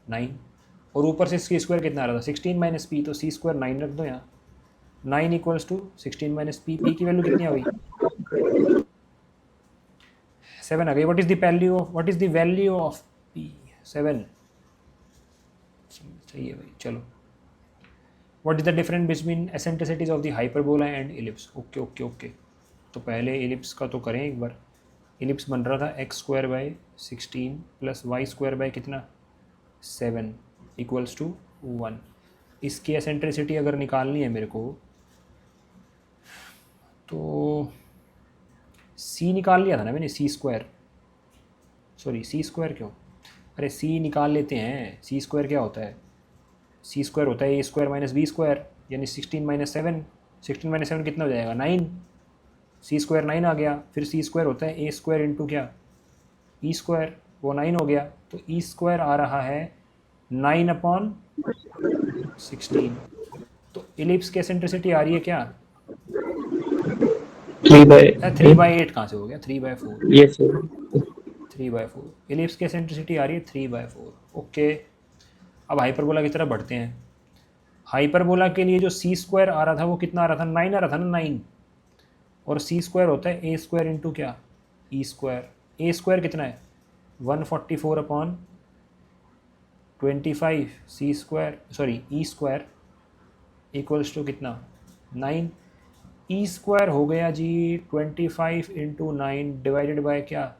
9, और ऊपर से c² कितना आ रहा था 16 - p, तो c² 9 रख दो यहाँ, 9 equals to 16 minus p, p की वैल्यू कितनी आ गई 7 आ गई। What is the value of p 7 सही है भाई। चलो what is the difference between eccentricities of the hyperbola and ellipse. Okay okay okay, तो पहले इलिप्स का तो करें एक बार। इलिप्स बन रहा था x square by 16 plus y square by कितना 7 इक्वल्स टू 1। इसकी एसेंट्रिसिटी अगर निकालनी है मेरे को तो सी निकाल लिया था ना मैंने, सी स्क्वायर, सॉरी सी स्क्वायर क्यों, अरे सी निकाल लेते हैं। सी स्क्वायर क्या होता है, सी स्क्वायर होता है ए स्क्वायर माइनस बी स्क्वायर, यानी 16 माइनस 7, 16 माइनस 7 कितना हो जाएगा 9, सी स्क्वायर 9 आ गया। फिर सी स्क्वायर होता है ए स्क्वायर इंटू क्या ई स्क्वायर, वो 9 हो गया। तो ई स्क्वायर आ रहा है 9/16। तो इलिप्स की एसेंट्रिसिटी आ रही है क्या 3/8 कहाँ से हो गया 3/4, यस 3/4। इलिप्स की एसेंट्रिसिटी आ रही है 3/4। ओके, अब हाइपरबोला की तरफ बढ़ते हैं। हाइपरबोला के लिए जो सी स्क्वायर आ रहा था वो कितना आ रहा था 9 आ रहा था ना 9, और सी स्क्वायर होता है ए स्क्वायर इंटू क्या ई स्क्वायर। ए स्क्वायर कितना है 144/25, C square sorry E square equals to कितना 9। ई स्क्वायर हो गया जी 25 इंटू 9 डिवाइडेड बाय क्या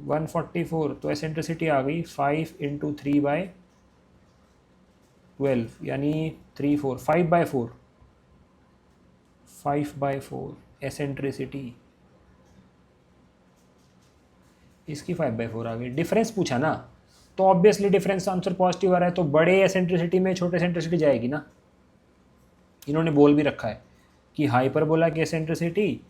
144, तो एसेंट्रिसिटी आ गई 5 इंटू 3/12, यानी 3/4 5/4 5/4 एसेंट्रिसिटी इसकी 5/4 आ गई। डिफरेंस पूछा ना, तो ऑब्वियसली डिफरेंस आंसर पॉजिटिव आ रहा है, तो बड़े एसेंट्रिसिटी में छोटे एसेंट्रिसिटी जाएगी ना। इन्होंने बोल भी रखा है कि हाइपरबोला की एसेंट्रिसिटी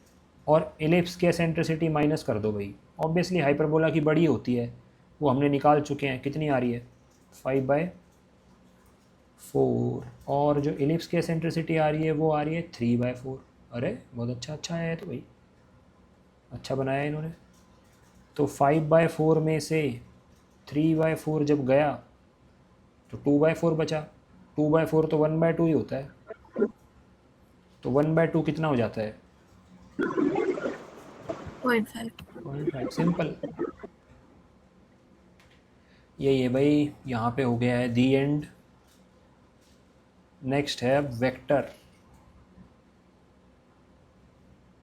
और एलिप्स की एसेंट्रिसिटी माइनस कर दो भाई। ऑब्वियसली हाइपरबोला की बड़ी होती है, वो हमने निकाल चुके हैं, कितनी आ रही है 5/4, और जो एलिप्स की एसेंट्रिसिटी आ रही है वो आ रही है 3/4। अरे बहुत अच्छा है तो भाई, अच्छा बनाया है इन्होंने। तो 5/4 में से 3/4 जब गया तो 2/4 बचा, 2/4 तो 1/2 ही होता है, तो 1/2 कितना हो जाता है 0.5। 0.5। सिंपल, यही है भाई। यहाँ पे हो गया है दी एंड। नेक्स्ट है वेक्टर।